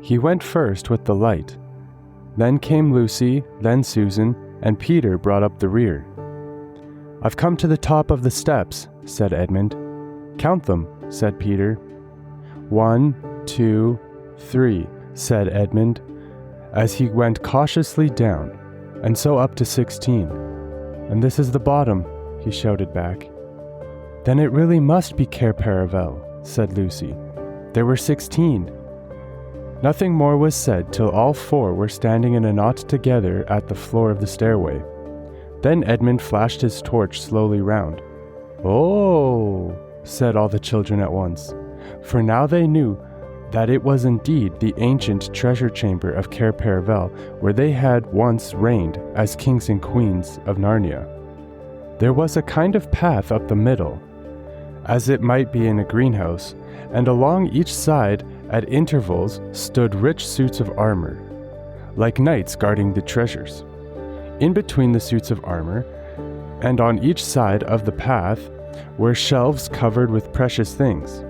He went first with the light. Then came Lucy, then Susan, and Peter brought up the rear. "I've come to the top of the steps," said Edmund. "Count them," said Peter. "1, 2, 3, said Edmund, as he went cautiously down, and so up to 16. "And this is the bottom," he shouted back. "Then it really must be Care Paravel," said Lucy. "There were 16. Nothing more was said till all four were standing in a knot together at the floor of the stairway. Then Edmund flashed his torch slowly round. "Oh," said all the children at once, for now they knew that it was indeed the ancient treasure chamber of Care Paravel, where they had once reigned as kings and queens of Narnia. There was a kind of path up the middle, as it might be in a greenhouse, and along each side at intervals stood rich suits of armor, like knights guarding the treasures. In between the suits of armor, and on each side of the path, were shelves covered with precious things,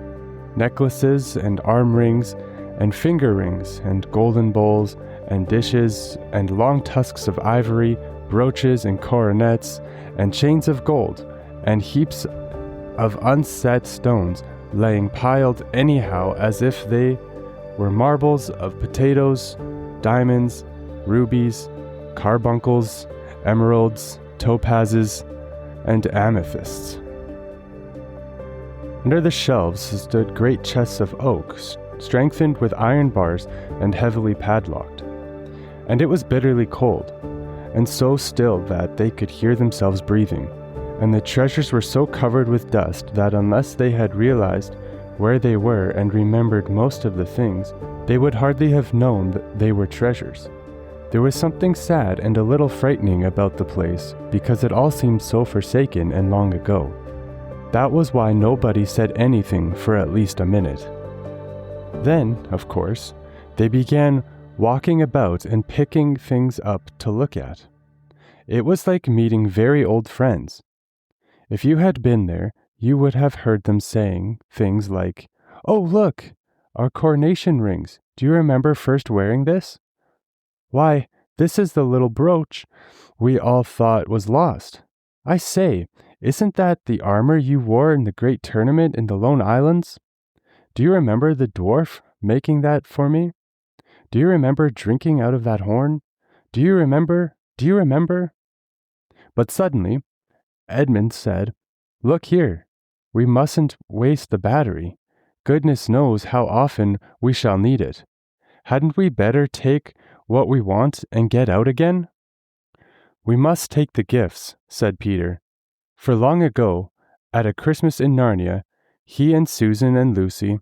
necklaces and arm rings and finger rings and golden bowls and dishes and long tusks of ivory, brooches and coronets and chains of gold, and heaps of unset stones laying piled anyhow as if they were marbles of potatoes, diamonds, rubies, carbuncles, emeralds, topazes, and amethysts. Under the shelves stood great chests of oak, strengthened with iron bars and heavily padlocked. And it was bitterly cold, and so still that they could hear themselves breathing, and the treasures were so covered with dust that unless they had realized where they were and remembered most of the things, they would hardly have known that they were treasures. There was something sad and a little frightening about the place, because it all seemed so forsaken and long ago. That was why nobody said anything for at least a minute. Then, of course, they began walking about and picking things up to look at. It was like meeting very old friends. If you had been there, you would have heard them saying things like, "Oh, look, our coronation rings. Do you remember first wearing this? Why, this is the little brooch we all thought was lost. I say, isn't that the armor you wore in the great tournament in the Lone Islands? Do you remember the dwarf making that for me? Do you remember drinking out of that horn? Do you remember? But suddenly, Edmund said, "Look here, we mustn't waste the battery. Goodness knows how often we shall need it. Hadn't we better take what we want and get out again?" "We must take the gifts," said Peter. For long ago, at a Christmas in Narnia, he and Susan and Lucy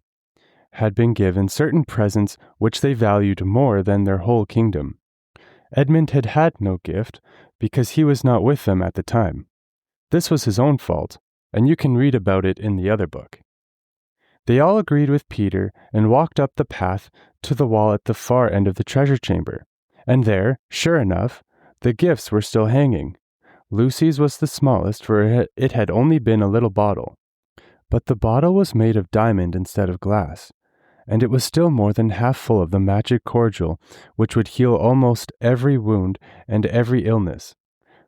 had been given certain presents which they valued more than their whole kingdom. Edmund had had no gift because he was not with them at the time. This was his own fault, and you can read about it in the other book. They all agreed with Peter and walked up the path to the wall at the far end of the treasure chamber, and there, sure enough, the gifts were still hanging. Lucy's was the smallest, for it had only been a little bottle. But the bottle was made of diamond instead of glass, and it was still more than half full of the magic cordial which would heal almost every wound and every illness.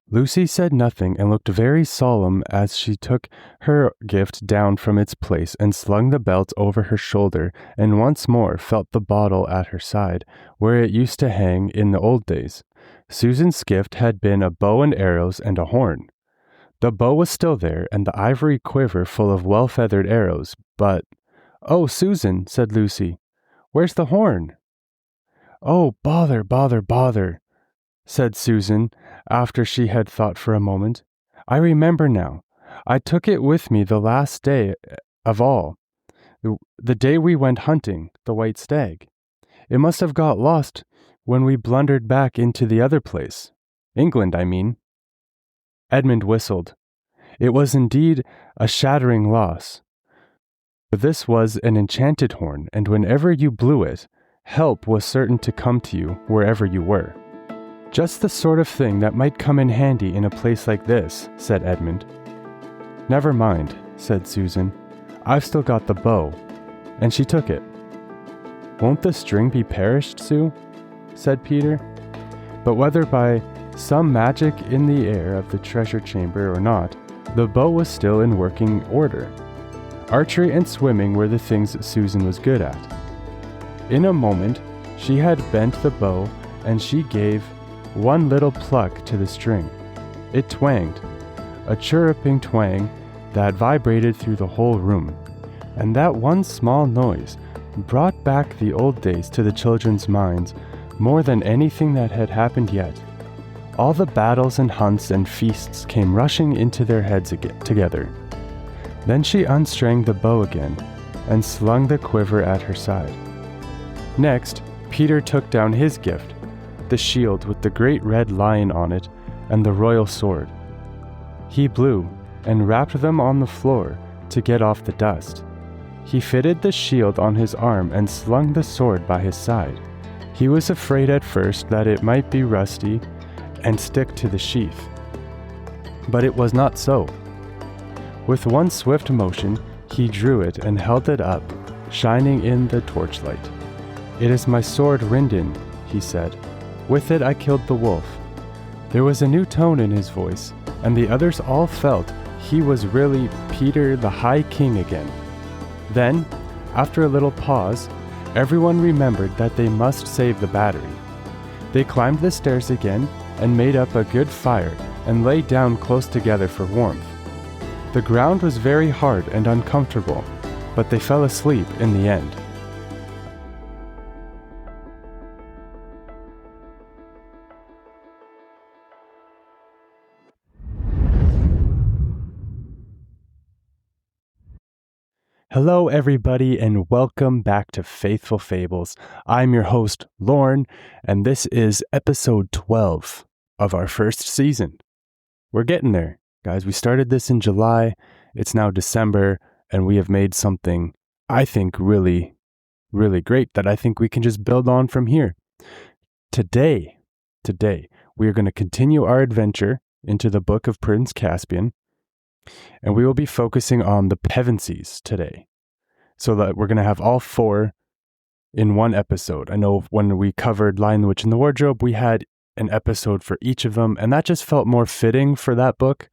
Lucy said nothing and looked very solemn as she took her gift down from its place and slung the belt over her shoulder and once more felt the bottle at her side, where it used to hang in the old days. Susan's gift had been a bow and arrows and a horn. The bow was still there, and the ivory quiver full of well-feathered arrows, but, "Oh, Susan," said Lucy, "where's the horn?" "Oh, bother, said Susan, after she had thought for a moment. "I remember now. I took it with me the last day of all, the day we went hunting the white stag. It must have got lost when we blundered back into the other place. England, I mean." Edmund whistled. It was indeed a shattering loss. For this was an enchanted horn, and whenever you blew it, help was certain to come to you wherever you were. "Just the sort of thing that might come in handy in a place like this," said Edmund. "Never mind," said Susan. "I've still got the bow," and she took it. "Won't the string be perished, Sue?" said Peter. But whether by some magic in the air of the treasure chamber or not, the bow was still in working order. Archery and swimming were the things that Susan was good at. In a moment, she had bent the bow, and she gave one little pluck to the string. It twanged, a chirruping twang that vibrated through the whole room, and that one small noise brought back the old days to the children's minds more than anything that had happened yet. All the battles and hunts and feasts came rushing into their heads together. Then she unstrung the bow again and slung the quiver at her side. Next, Peter took down his gift, the shield with the great red lion on it and the royal sword. He blew and rapped them on the floor to get off the dust. He fitted the shield on his arm and slung the sword by his side. He was afraid at first that it might be rusty and stick to the sheath. But it was not so. With one swift motion, he drew it and held it up, shining in the torchlight. "It is my sword Rindin," he said. "With it I killed the wolf." There was a new tone in his voice, and the others all felt he was really Peter the High King again. Then, after a little pause, everyone remembered that they must save the battery. They climbed the stairs again and made up a good fire and lay down close together for warmth. The ground was very hard and uncomfortable, but they fell asleep in the end. Hello, everybody, and welcome back to Faithful Fables. I'm your host, Lorne, and this is episode 12 of our first season. We're getting there, guys. We started this in July. It's now December, and we have made something, I think, really, really great that I think we can just build on from here. Today, we are going to continue our adventure into the book of Prince Caspian, and we will be focusing on the Pevensies today. So that we're going to have all four in one episode. I know when we covered Lion, the Witch, and the Wardrobe, we had an episode for each of them, and that just felt more fitting for that book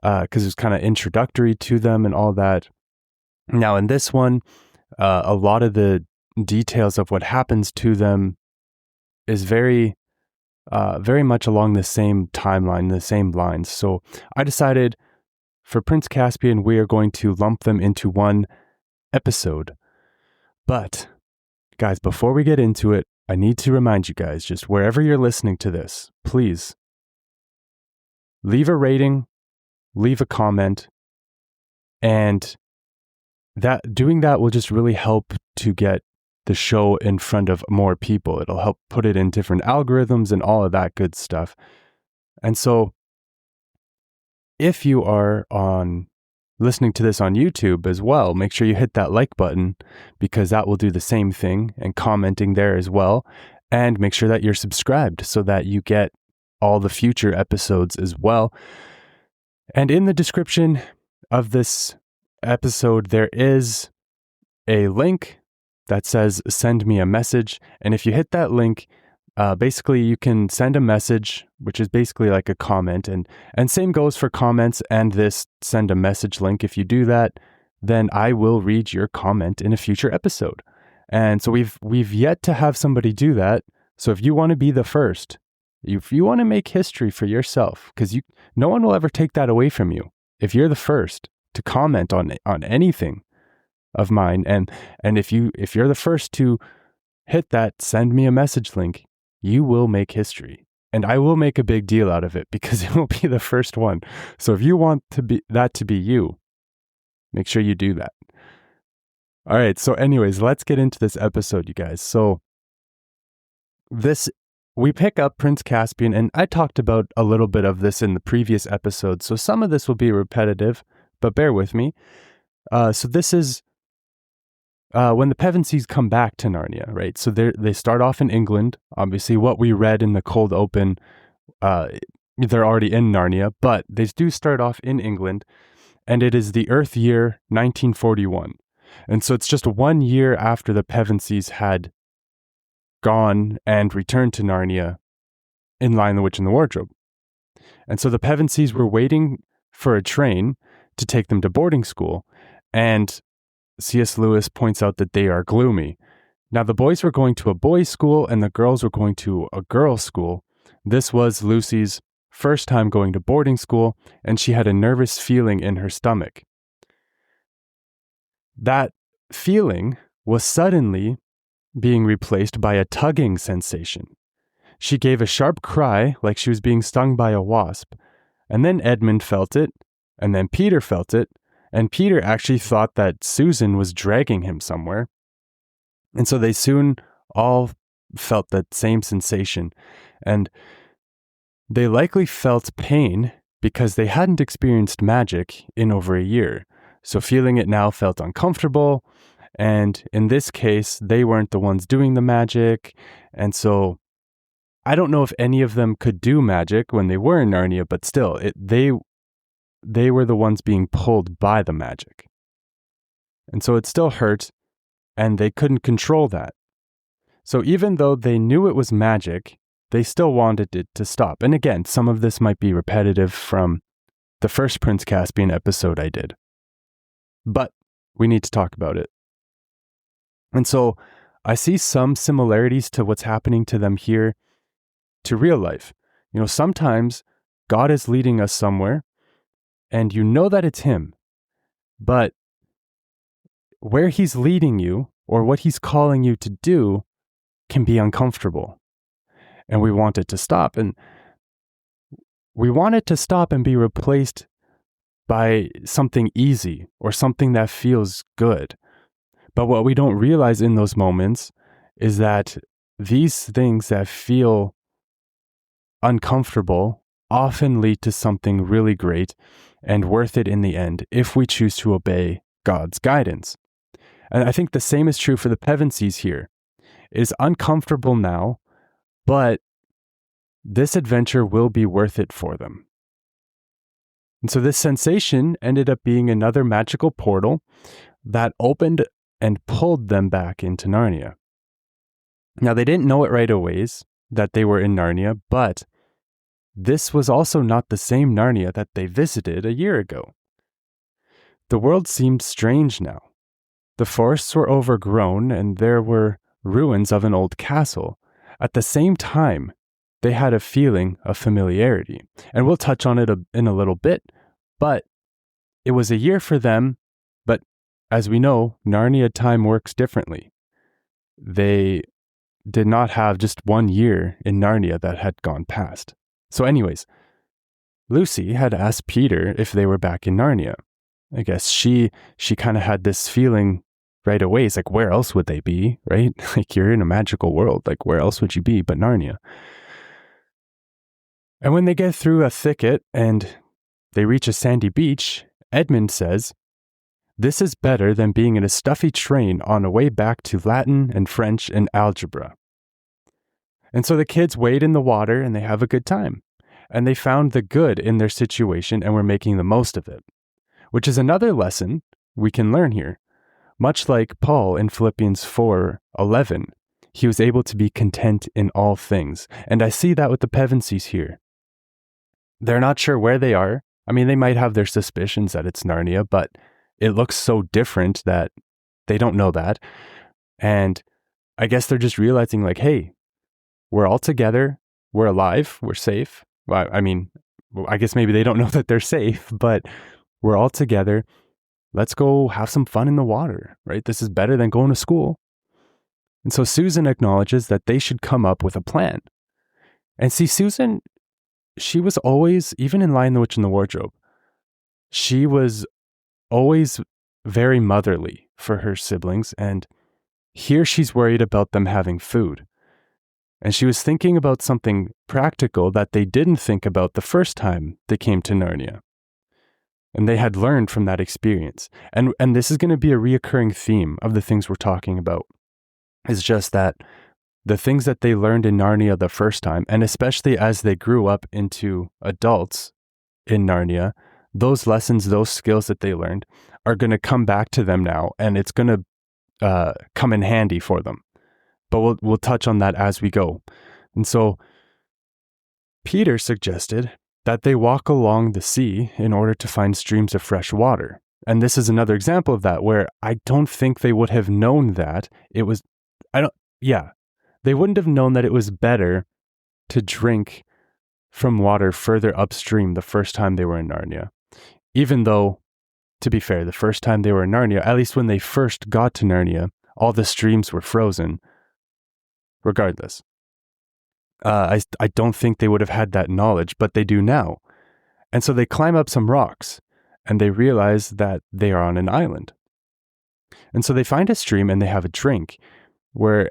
because it was kind of introductory to them and all that. Now in this one, a lot of the details of what happens to them is very much along the same timeline, the same lines. So I decided for Prince Caspian, we are going to lump them into one episode. But, guys, before we get into it, I need to remind you guys, just wherever you're listening to this, please leave a rating, leave a comment, and doing that will just really help to get the show in front of more people. It'll help put it in different algorithms and all of that good stuff. And so, if you are listening to this on YouTube as well, make sure you hit that like button because that will do the same thing, and commenting there as well. And make sure that you're subscribed so that you get all the future episodes as well. And in the description of this episode, there is a link that says send me a message. And if you hit that link, basically you can send a message, which is basically like a comment, and same goes for comments and this send a message link. If you do that, then I will read your comment in a future episode. And so we've yet to have somebody do that. So if you want to be the first, if you want to make history for yourself, because no one will ever take that away from you. If you're the first to comment on anything of mine, and if you're the first to hit that send me a message link, you will make history, and I will make a big deal out of it because it will be the first one. So if you want to be you, make sure you do that. All right. So anyways, let's get into this episode, you guys. So we pick up Prince Caspian, and I talked about a little bit of this in the previous episode. So some of this will be repetitive, but bear with me. So this is when the Pevensies come back to Narnia, right? So they start off in England. Obviously, what we read in the cold open, they're already in Narnia, but they do start off in England, and it is the Earth year 1941. And so it's just 1 year after the Pevensies had gone and returned to Narnia in Lion, the Witch, and the Wardrobe. And so the Pevensies were waiting for a train to take them to boarding school. And C.S. Lewis points out that they are gloomy. Now, the boys were going to a boys' school and the girls were going to a girls' school. This was Lucy's first time going to boarding school, and she had a nervous feeling in her stomach. That feeling was suddenly being replaced by a tugging sensation. She gave a sharp cry like she was being stung by a wasp, and then Edmund felt it, and then Peter felt it, and Peter actually thought that Susan was dragging him somewhere. And so they soon all felt that same sensation, and they likely felt pain because they hadn't experienced magic in over a year. So feeling it now felt uncomfortable, and in this case, they weren't the ones doing the magic, and so I don't know if any of them could do magic when they were in Narnia, but still, they were the ones being pulled by the magic. And so it still hurt, and they couldn't control that. So even though they knew it was magic, they still wanted it to stop. And again, some of this might be repetitive from the first Prince Caspian episode I did. But we need to talk about it. And so I see some similarities to what's happening to them here to real life. You know, sometimes God is leading us somewhere and you know that it's Him, but where He's leading you or what He's calling you to do can be uncomfortable, and we want it to stop. And we want it to stop and be replaced by something easy or something that feels good. But what we don't realize in those moments is that these things that feel uncomfortable often lead to something really great and worth it in the end if we choose to obey God's guidance. And I think the same is true for the Pevensies here. It is uncomfortable now, but this adventure will be worth it for them. And so this sensation ended up being another magical portal that opened and pulled them back into Narnia. Now, they didn't know it right away that they were in Narnia, but this was also not the same Narnia that they visited a year ago. The world seemed strange now. The forests were overgrown and there were ruins of an old castle. At the same time, they had a feeling of familiarity. And we'll touch on it in a little bit, but it was a year for them. But as we know, Narnia time works differently. They did not have just 1 year in Narnia that had gone past. So anyways, Lucy had asked Peter if they were back in Narnia. I guess she kind of had this feeling right away. It's like, where else would they be, right? Like, you're in a magical world. Like, where else would you be but Narnia? And when they get through a thicket and they reach a sandy beach, Edmund says, "This is better than being in a stuffy train on a way back to Latin and French and algebra." And so the kids wade in the water and they have a good time. And they found the good in their situation and were making the most of it, which is another lesson we can learn here. Much like Paul in Philippians 4:11, he was able to be content in all things. And I see that with the Pevensies here. They're not sure where they are. I mean, they might have their suspicions that it's Narnia, but it looks so different that they don't know that. And I guess they're just realizing, like, hey, we're all together, we're alive, we're safe. Well, I mean, I guess maybe they don't know that they're safe, but we're all together. Let's go have some fun in the water, right? This is better than going to school. And so Susan acknowledges that they should come up with a plan. And see, Susan, she was always, even in Lion, the Witch, and the Wardrobe, she was always very motherly for her siblings. And here she's worried about them having food. And she was thinking about something practical that they didn't think about the first time they came to Narnia. And they had learned from that experience. And this is going to be a reoccurring theme of the things we're talking about. It's just that the things that they learned in Narnia the first time, and especially as they grew up into adults in Narnia, those lessons, those skills that they learned are going to come back to them now, and it's going to come in handy for them. But we'll touch on that as we go. And so Peter suggested that they walk along the sea in order to find streams of fresh water. And this is another example of that, where I don't think they would have known that it was, they wouldn't have known that it was better to drink from water further upstream the first time they were in Narnia. Even though, to be fair, the first time they were in Narnia, at least when they first got to Narnia, all the streams were frozen. Regardless, I don't think they would have had that knowledge, but they do now. And so they climb up some rocks, and they realize that they are on an island. And so they find a stream and they have a drink, where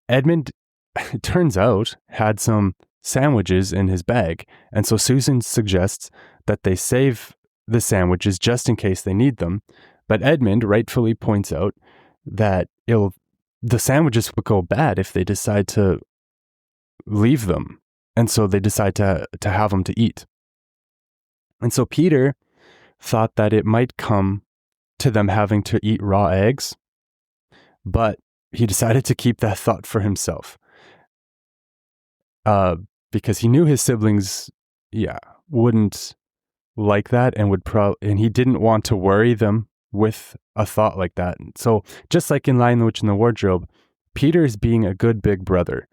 Edmund, it turns out, had some sandwiches in his bag. And so Susan suggests that they save the sandwiches just in case they need them. But Edmund rightfully points out that the sandwiches will go bad if they decide to leave them. And so they decide to have them to eat. And so Peter thought that it might come to them having to eat raw eggs, but he decided to keep that thought for himself. Because he knew his siblings, wouldn't like that and and he didn't want to worry them with a thought like that. So just like in Lion, the Witch, and the Wardrobe, Peter is being a good big brother.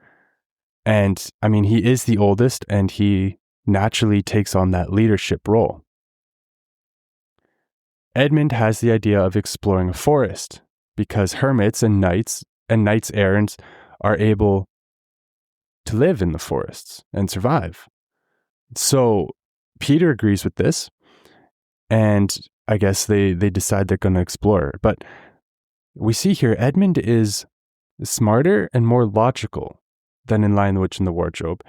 And I mean, he is the oldest, and he naturally takes on that leadership role. Edmund has the idea of exploring a forest because hermits and knights errants are able to live in the forests and survive. So Peter agrees with this, and I guess they decide they're going to explore. But we see here Edmund is smarter and more logical than in Lion, the Witch, and the Wardrobe.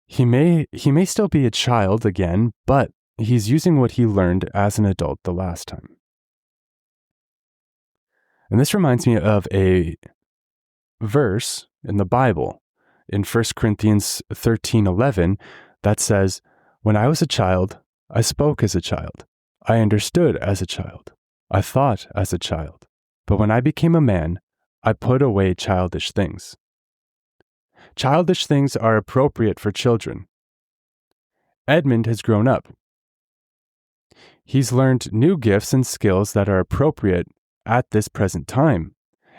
He may still be a child again, but he's using what he learned as an adult the last time. And this reminds me of a verse in the Bible in 1 Corinthians 13:11 that says, "When I was a child, I spoke as a child. I understood as a child. I thought as a child. But when I became a man, I put away childish things." Childish things are appropriate for children. Edmund has grown up. He's learned new gifts and skills that are appropriate at this present time.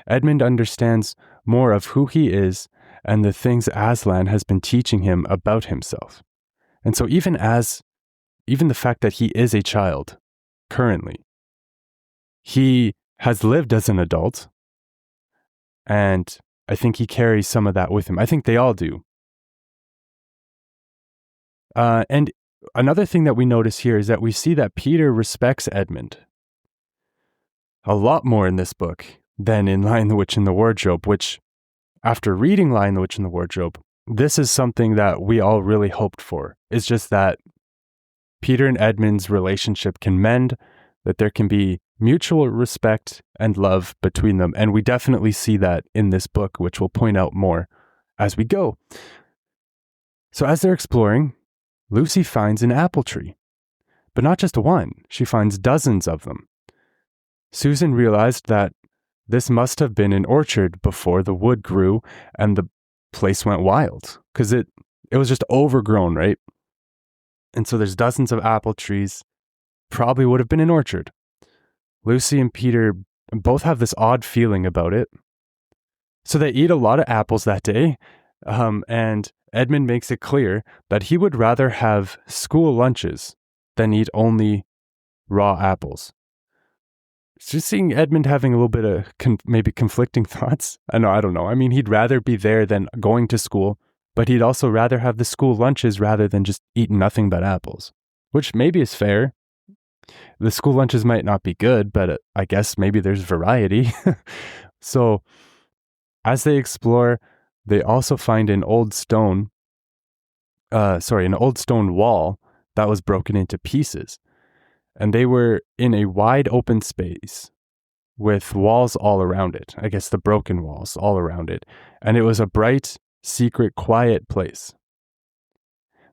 Edmund understands more of who he is and the things Aslan has been teaching him about himself. And so even the fact that he is a child currently, he has lived as an adult, and I think he carries some of that with him. I think they all do. And another thing that we notice here is that we see that Peter respects Edmund a lot more in this book than in Lion, the Witch, and the Wardrobe, which, after reading Lion, the Witch, and the Wardrobe, this is something that we all really hoped for. It's just that Peter and Edmund's relationship can mend, that there can be mutual respect and love between them. And we definitely see that in this book, which we'll point out more as we go. So as they're exploring, Lucy finds an apple tree, but not just one. She finds dozens of them. Susan realized that this must have been an orchard before the wood grew and the place went wild, because it was just overgrown, right? And so there's dozens of apple trees. Probably would have been an orchard. Lucy and Peter both have this odd feeling about it. So they eat a lot of apples that day, and Edmund makes it clear that he would rather have school lunches than eat only raw apples. Just seeing Edmund having a little bit of maybe conflicting thoughts. I don't know. I mean, he'd rather be there than going to school, but he'd also rather have the school lunches rather than just eat nothing but apples, which maybe is fair. The school lunches might not be good, but I guess maybe there's variety. So as they explore, they also find an old stone wall that was broken into pieces. And they were in a wide open space with walls all around it. I guess the broken walls all around it. And it was a bright, secret, quiet place.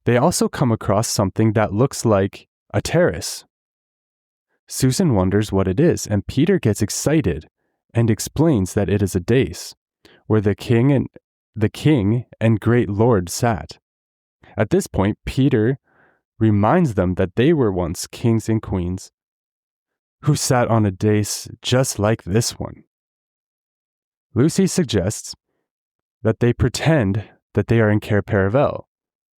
They also come across something that looks like a terrace. Susan wonders what it is, and Peter gets excited and explains that it is a dais where the king and great lord sat. At this point, Peter reminds them that they were once kings and queens who sat on a dais just like this one. Lucy suggests that they pretend that they are in Care Paravel,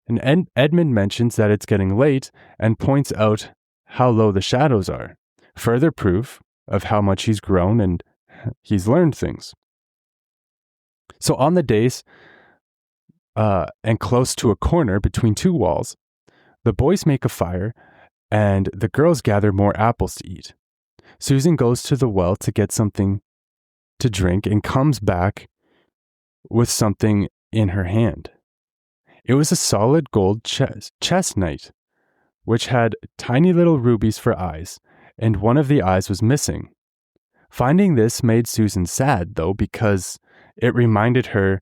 and Edmund mentions that it's getting late and points out how low the shadows are, further proof of how much he's grown and he's learned things. So on the dais, and close to a corner between two walls, the boys make a fire and the girls gather more apples to eat. Susan goes to the well to get something to drink and comes back with something in her hand. It was a solid gold chess knight, which had tiny little rubies for eyes, and one of the eyes was missing. Finding this made Susan sad, though, because it reminded her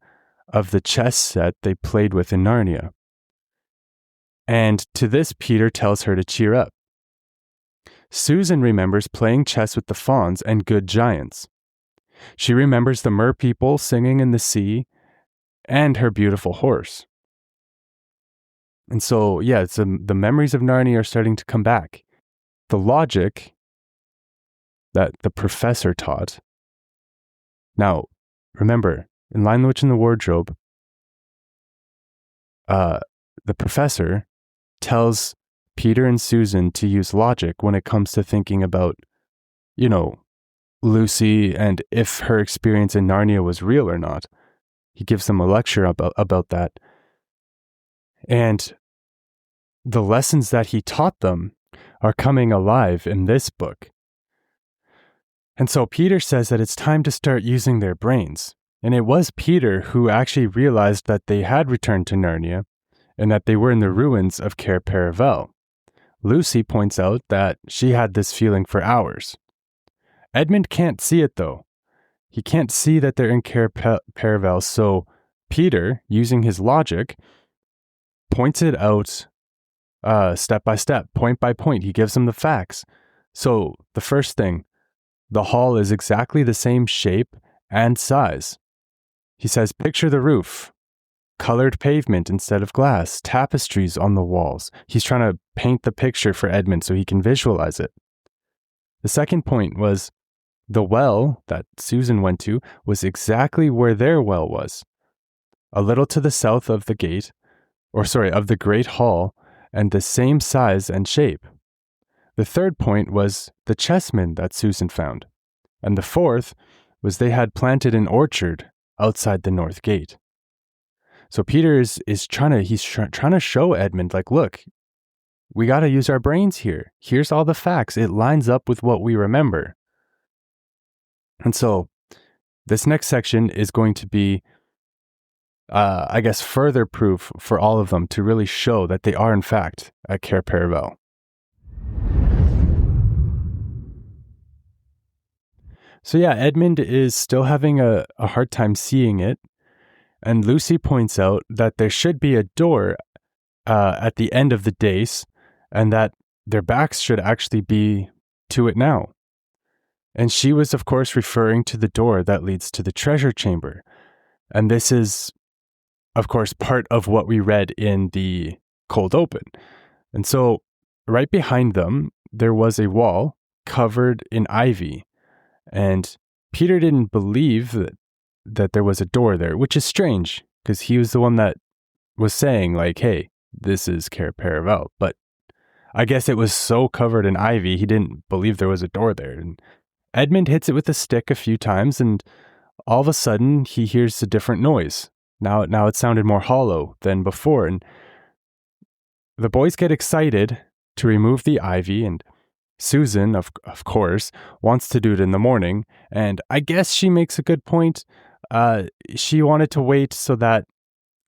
of the chess set they played with in Narnia. And to this, Peter tells her to cheer up. Susan remembers playing chess with the fauns and good giants. She remembers the mer people singing in the sea and her beautiful horse. And so, the memories of Narnia are starting to come back. The logic that the professor taught. Now, remember, in Lion, the Witch, and the Wardrobe, the professor tells Peter and Susan to use logic when it comes to thinking about, Lucy and if her experience in Narnia was real or not. He gives them a lecture about that. And the lessons that he taught them are coming alive in this book. And so Peter says that it's time to start using their brains. And it was Peter who actually realized that they had returned to Narnia and that they were in the ruins of Care Paravel. Lucy points out that she had this feeling for hours. Edmund can't see it, though. He can't see that they're in Care Paravel, so Peter, using his logic, points it out step by step, point by point. He gives them the facts. So the first thing, the hall is exactly the same shape and size. He says, picture the roof, colored pavement instead of glass, tapestries on the walls. He's trying to paint the picture for Edmund so he can visualize it. The second point was the well that Susan went to was exactly where their well was, a little to the south of the gate, of the Great Hall, and the same size and shape. The third point was the chessmen that Susan found. And the fourth was they had planted an orchard outside the north gate. So Peter is trying to show Edmund, like, look, we got to use our brains here. Here's all the facts. It lines up with what we remember. And so this next section is going to be, further proof for all of them to really show that they are, in fact, at Care Paravel. So Edmund is still having a hard time seeing it. And Lucy points out that there should be a door at the end of the dais, and that their backs should actually be to it now. And she was, of course, referring to the door that leads to the treasure chamber. And this is, of course, part of what we read in the cold open. And so right behind them, there was a wall covered in ivy. And Peter didn't believe that there was a door there, which is strange because he was the one that was saying, like, hey, this is Care Paravel. But I guess it was so covered in ivy, he didn't believe there was a door there. And Edmund hits it with a stick a few times, and all of a sudden he hears a different noise. Now it sounded more hollow than before, and the boys get excited to remove the ivy, and Susan, of course, wants to do it in the morning, and I guess she makes a good point. She wanted to wait so that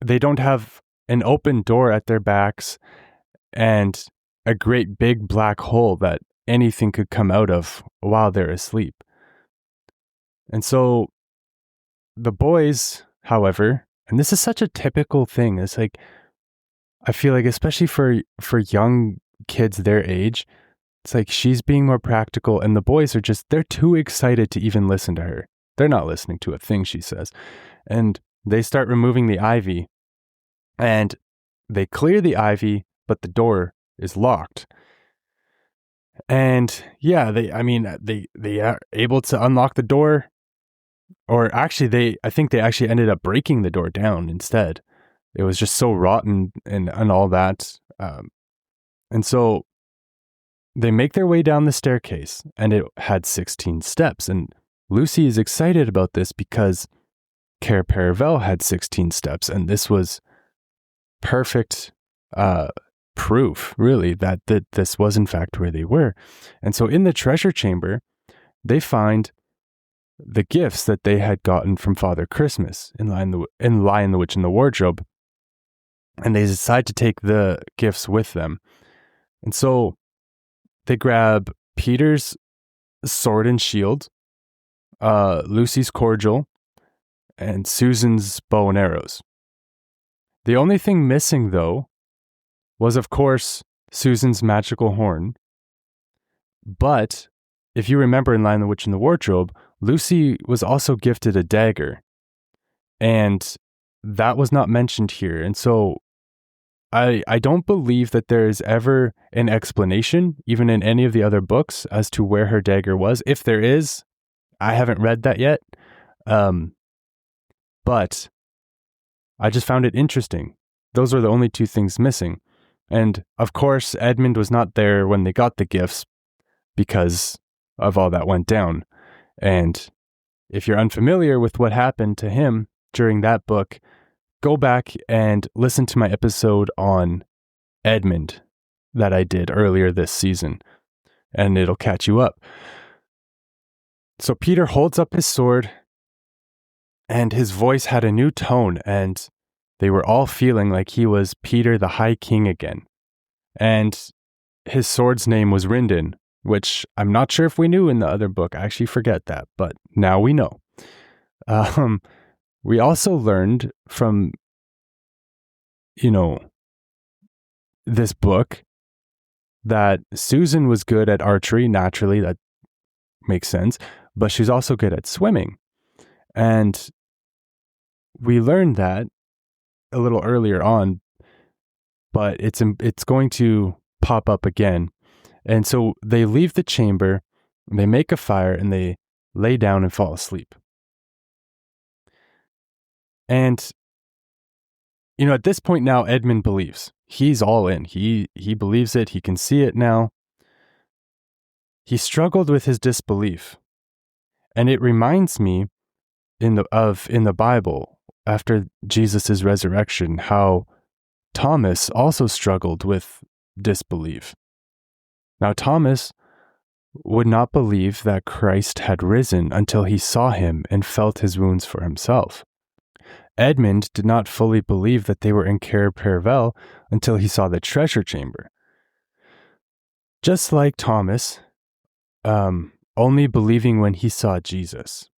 they don't have an open door at their backs and a great big black hole that anything could come out of while they're asleep. And so the boys, however, and this is such a typical thing, it's like, I feel like especially for young kids their age, It's like she's being more practical, and the boys are they're too excited to even listen to her. They're not listening to a thing she says. And they start removing the ivy, and they clear the ivy, but the door is locked. And yeah, they are able to unlock the door, or actually I think they actually ended up breaking the door down instead. It was just so rotten and all that. And so they make their way down the staircase, and it had 16 steps. And Lucy is excited about this because Care Paravel had 16 steps, and this was perfect proof, really, that this was in fact where they were. And so in the treasure chamber, they find the gifts that they had gotten from Father Christmas in Lion, the Witch, and the Wardrobe, and they decide to take the gifts with them. And so they grab Peter's sword and shield, Lucy's cordial, and Susan's bow and arrows. The only thing missing, though, was, of course, Susan's magical horn. But if you remember in Lion, the Witch, and the Wardrobe, Lucy was also gifted a dagger. And that was not mentioned here. And so I don't believe that there is ever an explanation, even in any of the other books, as to where her dagger was. If there is, I haven't read that yet. But I just found it interesting. Those are the only two things missing. And of course, Edmund was not there when they got the gifts because of all that went down. And if you're unfamiliar with what happened to him during that book, go back and listen to my episode on Edmund that I did earlier this season, and it'll catch you up. So Peter holds up his sword, and his voice had a new tone, and they were all feeling like he was Peter the High King again. And his sword's name was Rindon, which I'm not sure if we knew in the other book. I actually forget that, but now we know. We also learned from, this book that Susan was good at archery. Naturally, that makes sense, but she's also good at swimming. And we learned that a little earlier on, but it's going to pop up again. And so they leave the chamber, they make a fire, and they lay down and fall asleep. And, at this point now, Edmund believes. He's all in. He believes it. He can see it now. He struggled with his disbelief. And it reminds me in the Bible, after Jesus' resurrection, how Thomas also struggled with disbelief. Now, Thomas would not believe that Christ had risen until he saw him and felt his wounds for himself. Edmund did not fully believe that they were in Care Paravel until he saw the treasure chamber. Just like Thomas, only believing when he saw Jesus.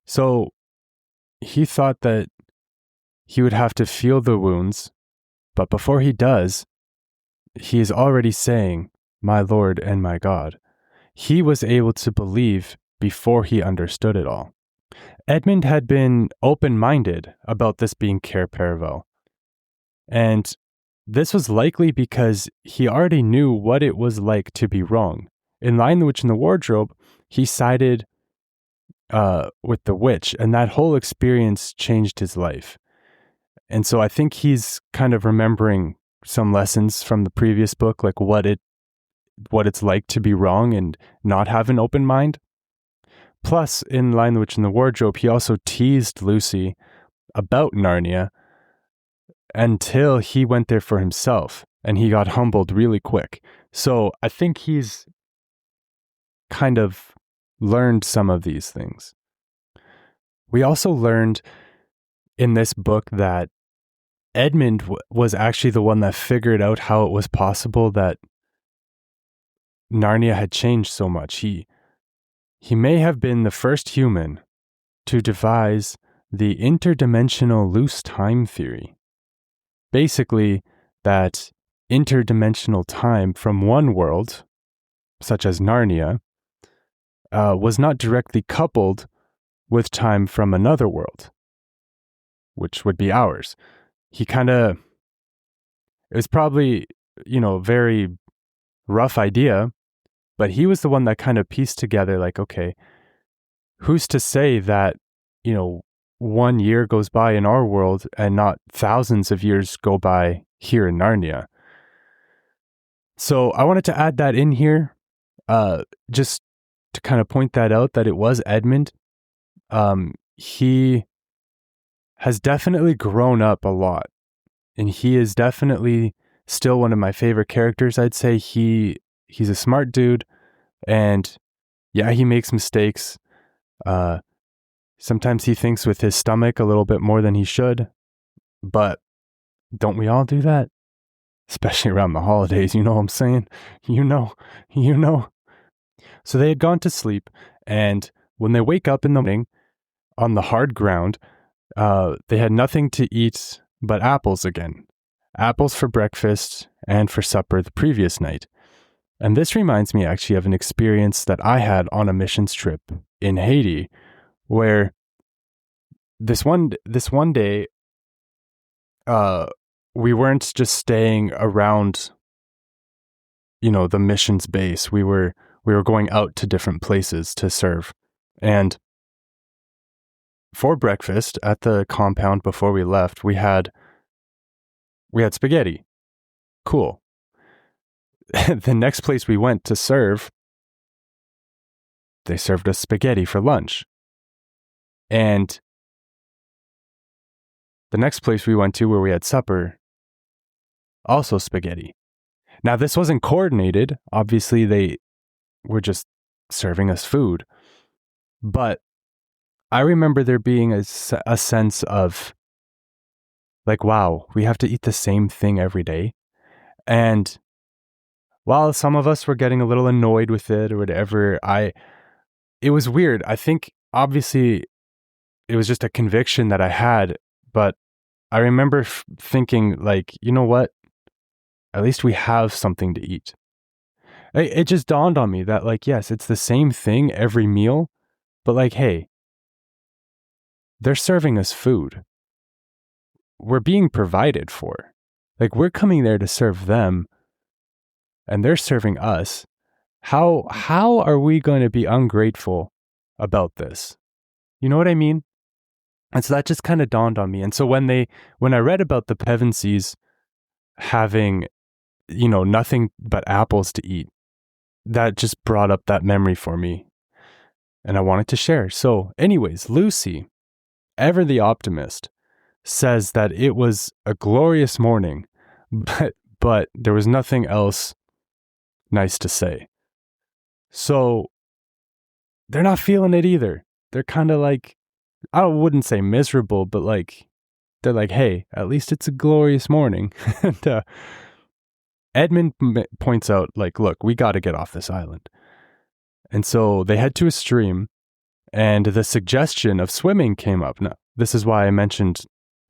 So he thought that he would have to feel the wounds, but before he does, he is already saying, "My Lord and my God." He was able to believe before he understood it all. Edmund had been open-minded about this being Care Paravel. And this was likely because he already knew what it was like to be wrong. In Lion, the Witch, and the Wardrobe, he sided with the witch, and that whole experience changed his life. And so I think he's kind of remembering some lessons from the previous book, like what it's like to be wrong and not have an open mind. Plus, in Lion, the Witch, and the Wardrobe, he also teased Lucy about Narnia until he went there for himself, and he got humbled really quick. So I think he's kind of learned some of these things. We also learned in this book that Edmund was actually the one that figured out how it was possible that Narnia had changed so much. He may have been the first human to devise the interdimensional loose time theory. Basically, that interdimensional time from one world, such as Narnia, was not directly coupled with time from another world, which would be ours. It was probably, very rough idea, but he was the one that kind of pieced together, like, okay, who's to say that, 1 year goes by in our world and not thousands of years go by here in Narnia? So I wanted to add that in here, just to kind of point that out, that it was Edmund. He has definitely grown up a lot, and he is definitely still one of my favorite characters. I'd say he's a smart dude, and yeah, he makes mistakes. Sometimes he thinks with his stomach a little bit more than he should, but don't we all do that? Especially around the holidays, you know what I'm saying? You know. So they had gone to sleep, and when they wake up in the morning on the hard ground, they had nothing to eat but apples again. Apples for breakfast and for supper the previous night. And this reminds me actually of an experience that I had on a missions trip in Haiti, where this one day, we weren't just staying around, the missions base. We were going out to different places to serve. And for breakfast at the compound before we left, we had spaghetti. Cool. The next place we went to serve, they served us spaghetti for lunch. And the next place we went to where we had supper, also spaghetti. Now, this wasn't coordinated. Obviously, they were just serving us food. But I remember there being a sense of, like, wow, we have to eat the same thing every day. And while some of us were getting a little annoyed with it or whatever, it was weird. I think, obviously, it was just a conviction that I had, but I remember thinking, like, you know what? At least we have something to eat. It just dawned on me that, like, yes, it's the same thing every meal, but, like, hey, they're serving us food. We're being provided for. Like, we're coming there to serve them, and they're serving us. How are we going to be ungrateful about this? You know what I mean? And so that just kind of dawned on me. And so when I read about the Pevensies having, nothing but apples to eat, that just brought up that memory for me. And I wanted to share. So anyways, Lucy, ever the optimist, says that it was a glorious morning, but there was nothing else nice to say. So they're not feeling it either. They're kind of like, I wouldn't say miserable, but like, they're like, hey, at least it's a glorious morning. And Edmund points out, like, look, we got to get off this island. And so they head to a stream, and the suggestion of swimming came up. Now, this is why I mentioned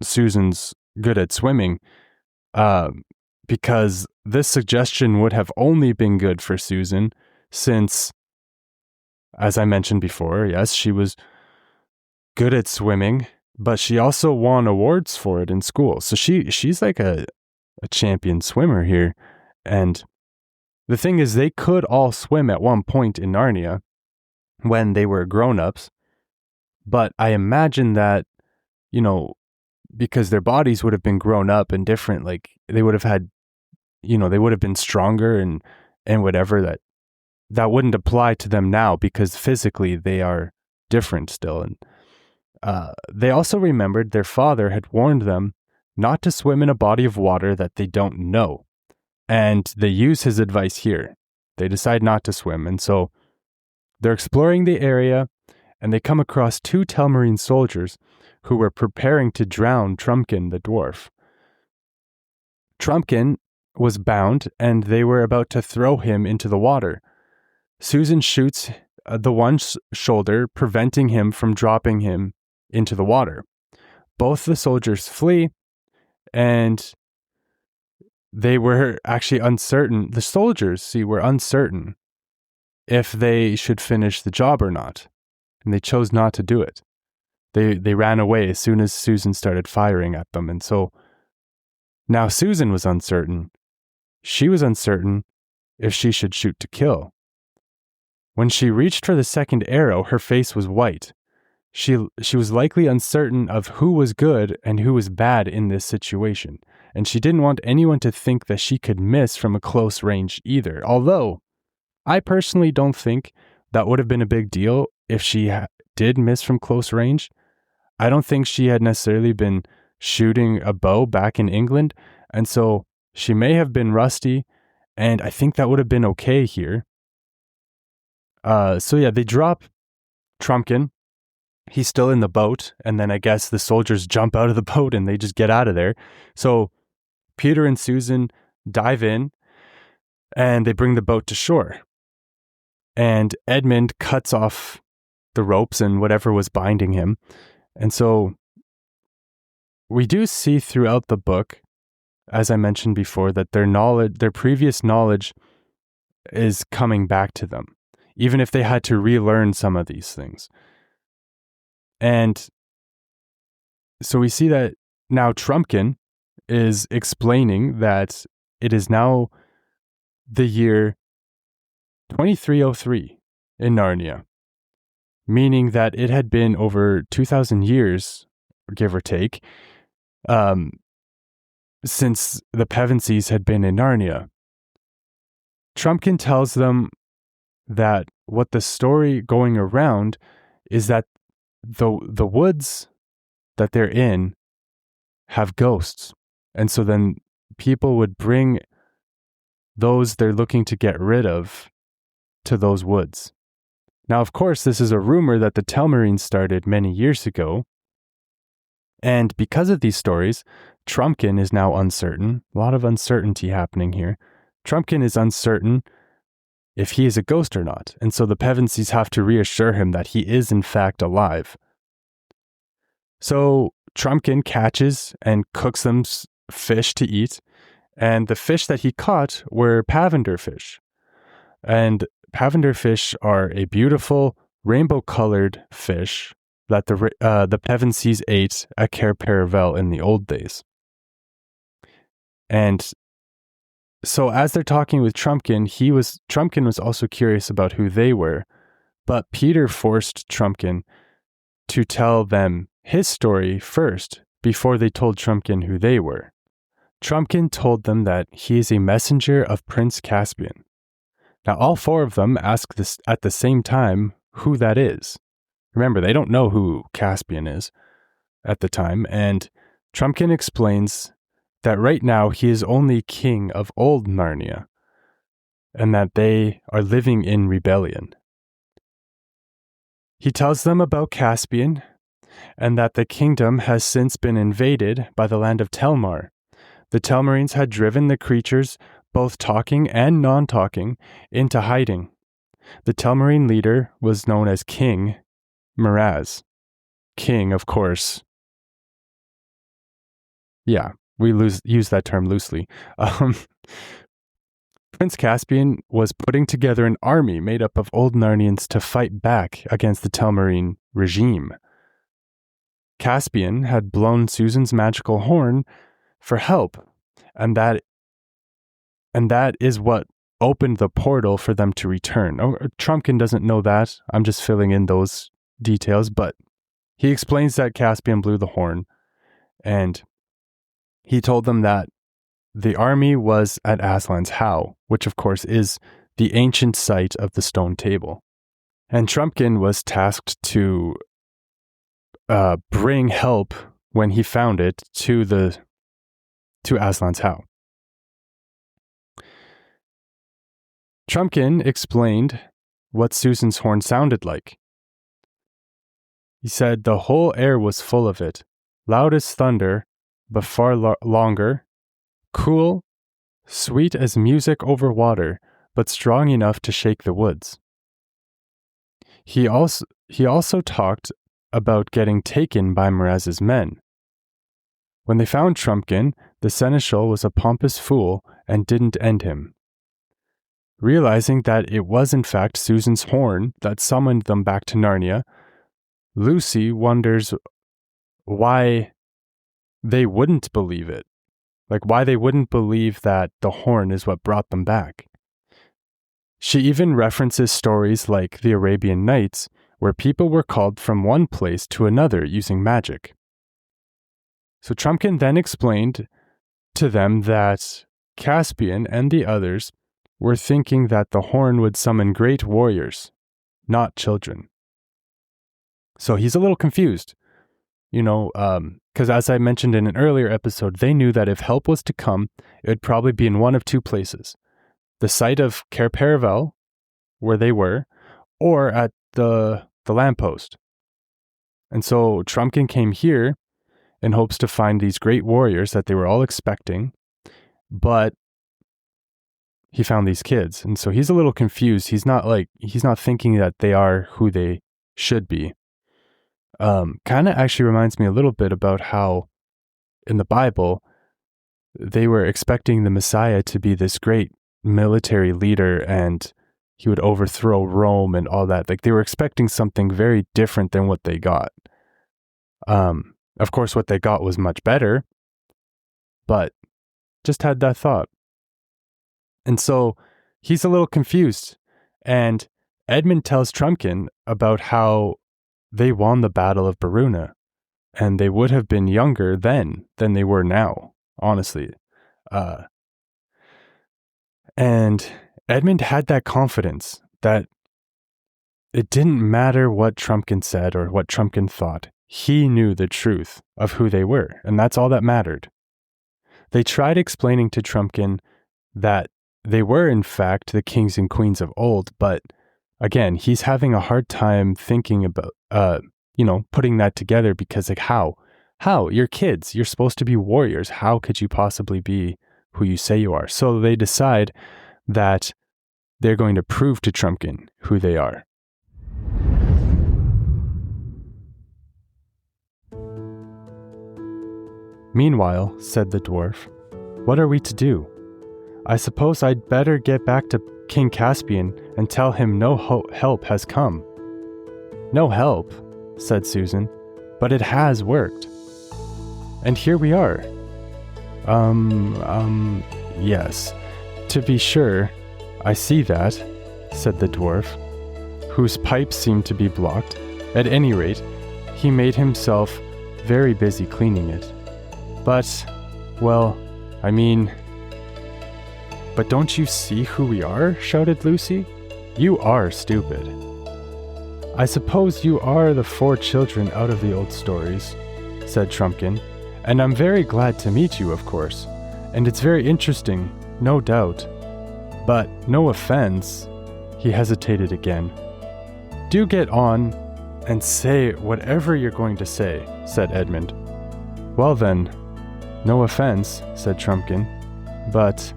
Susan's good at swimming, because this suggestion would have only been good for Susan since, as I mentioned before, yes, she was good at swimming, but she also won awards for it in school. So she's like a champion swimmer here. And the thing is, they could all swim at one point in Narnia when they were grown-ups. But I imagine that, because their bodies would have been grown up and different, like they would have had, they would have been stronger and whatever, that wouldn't apply to them now because physically they are different still. And they also remembered their father had warned them not to swim in a body of water that they don't know. And they use his advice here. They decide not to swim. And so they're exploring the area, and they come across 2 Telmarine soldiers who were preparing to drown Trumpkin the dwarf. Trumpkin was bound, and they were about to throw him into the water. Susan shoots the one shoulder, preventing him from dropping him into the water. Both the soldiers flee, and they were actually uncertain. The soldiers, were uncertain if they should finish the job or not, and they chose not to do it. They ran away as soon as Susan started firing at them, and so now Susan was uncertain. She was uncertain if she should shoot to kill. When she reached for the second arrow, her face was white. She was likely uncertain of who was good and who was bad in this situation, and she didn't want anyone to think that she could miss from a close range either. Although, I personally don't think that would have been a big deal if she did miss from close range. I don't think she had necessarily been shooting a bow back in England, and so she may have been rusty, and I think that would have been okay here. They drop Trumpkin. He's still in the boat, and then I guess the soldiers jump out of the boat and they just get out of there. So Peter and Susan dive in, and they bring the boat to shore. And Edmund cuts off the ropes and whatever was binding him. And so we do see throughout the book, as I mentioned before, that their previous knowledge is coming back to them, even if they had to relearn some of these things. And so we see that now Trumpkin is explaining that it is now the year 2303 in Narnia, meaning that it had been over 2,000 years, give or take, since the Pevensies had been in Narnia. Trumpkin tells them that what the story going around is that the woods that they're in have ghosts. And so then people would bring those they're looking to get rid of to those woods. Now, of course, this is a rumor that the Telmarines started many years ago. And because of these stories, Trumpkin is now uncertain. A lot of uncertainty happening here. Trumpkin is uncertain if he is a ghost or not, and so the Pevensies have to reassure him that he is in fact alive. So Trumpkin catches and cooks them fish to eat, and the fish that he caught were pavender fish. And pavender fish are a beautiful rainbow-colored fish that the Pevensies ate at Care Paravel in the old days. And so as they're talking with Trumpkin, Trumpkin was also curious about who they were, but Peter forced Trumpkin to tell them his story first before they told Trumpkin who they were. Trumpkin told them that he is a messenger of Prince Caspian. Now all four of them ask this at the same time who that is. Remember, they don't know who Caspian is at the time, and Trumpkin explains that right now he is only king of old Narnia, and that they are living in rebellion. He tells them about Caspian, and that the kingdom has since been invaded by the land of Telmar. The Telmarines had driven the creatures, both talking and non-talking, into hiding. The Telmarine leader was known as King Miraz. King, of course. Yeah. We use that term loosely. Prince Caspian was putting together an army made up of old Narnians to fight back against the Telmarine regime. Caspian had blown Susan's magical horn for help, and that is what opened the portal for them to return. Trumpkin doesn't know that. I'm just filling in those details, but he explains that Caspian blew the horn, and he told them that the army was at Aslan's How, which of course is the ancient site of the stone table. And Trumpkin was tasked to bring help when he found it to Aslan's How. Trumpkin explained what Susan's horn sounded like. He said the whole air was full of it, loud as thunder, but far longer, cool, sweet as music over water, but strong enough to shake the woods. He also talked about getting taken by Miraz's men. When they found Trumpkin, the seneschal was a pompous fool and didn't end him. Realizing that it was in fact Susan's horn that summoned them back to Narnia, Lucy wonders why they wouldn't believe it. Like, why they wouldn't believe that the horn is what brought them back. She even references stories like the Arabian Nights, where people were called from one place to another using magic. So Trumpkin then explained to them that Caspian and the others were thinking that the horn would summon great warriors, not children. So he's a little confused, because as I mentioned in an earlier episode, they knew that if help was to come, it would probably be in one of two places. The site of Care Paravel, where they were, or at the lamppost. And so Trumpkin came here in hopes to find these great warriors that they were all expecting, but he found these kids. And so he's a little confused. He's not thinking that they are who they should be. Kind of actually reminds me a little bit about how in the Bible, they were expecting the Messiah to be this great military leader and he would overthrow Rome and all that. Like, they were expecting something very different than what they got. Of course, what they got was much better, but just had that thought. And so he's a little confused. And Edmund tells Trumpkin about how they won the Battle of Baruna, and they would have been younger then than they were now, honestly. And Edmund had that confidence that it didn't matter what Trumpkin said or what Trumpkin thought. He knew the truth of who they were, and that's all that mattered. They tried explaining to Trumpkin that they were, in fact, the kings and queens of old, but again, he's having a hard time thinking about, putting that together because, like, how? You're kids. You're supposed to be warriors. How could you possibly be who you say you are? So they decide that they're going to prove to Trumpkin who they are. Meanwhile, said the dwarf, what are we to do? I suppose I'd better get back to King Caspian and tell him no help has come. No help, said Susan, but it has worked. And here we are. Yes. To be sure, I see that, said the dwarf, whose pipe seemed to be blocked. At any rate, he made himself very busy cleaning it. But don't you see who we are? Shouted Lucy. You are stupid. I suppose you are the 4 children out of the old stories, said Trumpkin, and I'm very glad to meet you, of course, and it's very interesting, no doubt. But no offense, he hesitated again. Do get on and say whatever you're going to say, said Edmund. Well then, no offense, said Trumpkin, but,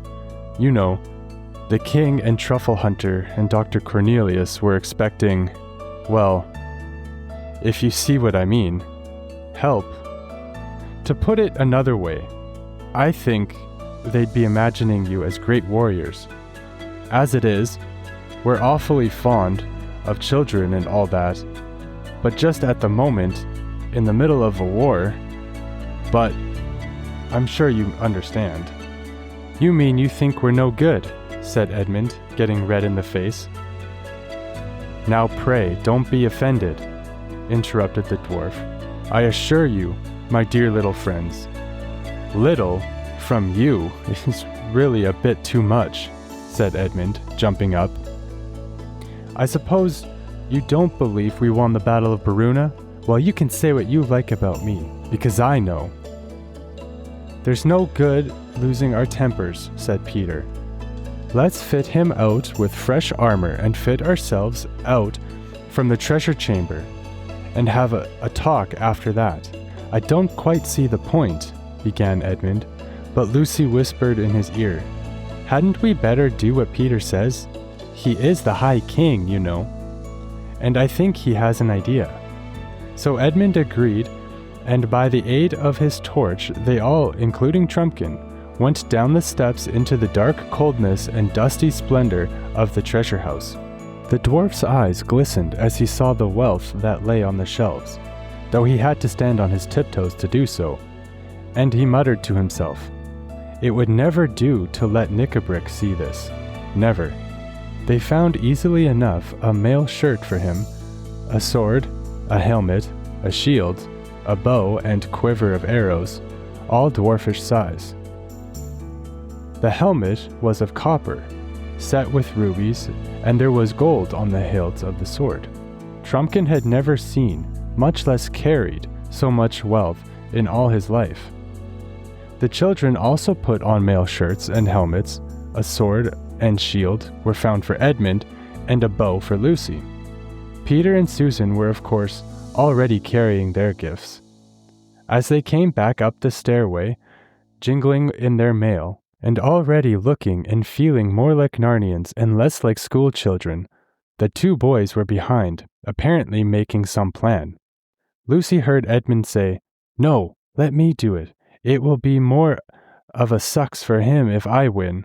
the king and Truffle Hunter and Dr. Cornelius were expecting, if you see what I mean, help. To put it another way, I think they'd be imagining you as great warriors. As it is, we're awfully fond of children and all that, but just at the moment, in the middle of a war, but I'm sure you understand. You mean you think we're no good, said Edmund, getting red in the face. Now pray, don't be offended, interrupted the dwarf. I assure you, my dear little friends, little from you is really a bit too much, said Edmund, jumping up. I suppose you don't believe we won the Battle of Baruna? Well, you can say what you like about me, because I know. There's no good losing our tempers, said Peter. Let's fit him out with fresh armor and fit ourselves out from the treasure chamber, and have a talk after that. I don't quite see the point, began Edmund, but Lucy whispered in his ear, hadn't we better do what Peter says? He is the High King, and I think he has an idea. So Edmund agreed and by the aid of his torch they all, including Trumpkin, went down the steps into the dark coldness and dusty splendor of the treasure house. The dwarf's eyes glistened as he saw the wealth that lay on the shelves, though he had to stand on his tiptoes to do so, and he muttered to himself, "It would never do to let Knickerbrick see this. Never." They found easily enough a mail shirt for him, a sword, a helmet, a shield, a bow and quiver of arrows, all dwarfish size. The helmet was of copper, set with rubies, and there was gold on the hilt of the sword. Trumpkin had never seen, much less carried, so much wealth in all his life. The children also put on mail shirts and helmets, a sword and shield were found for Edmund, and a bow for Lucy. Peter and Susan were, of course, already carrying their gifts. As they came back up the stairway, jingling in their mail, and already looking and feeling more like Narnians and less like schoolchildren, the two boys were behind, apparently making some plan. Lucy heard Edmund say, "No, let me do it. It will be more of a sucks for him if I win,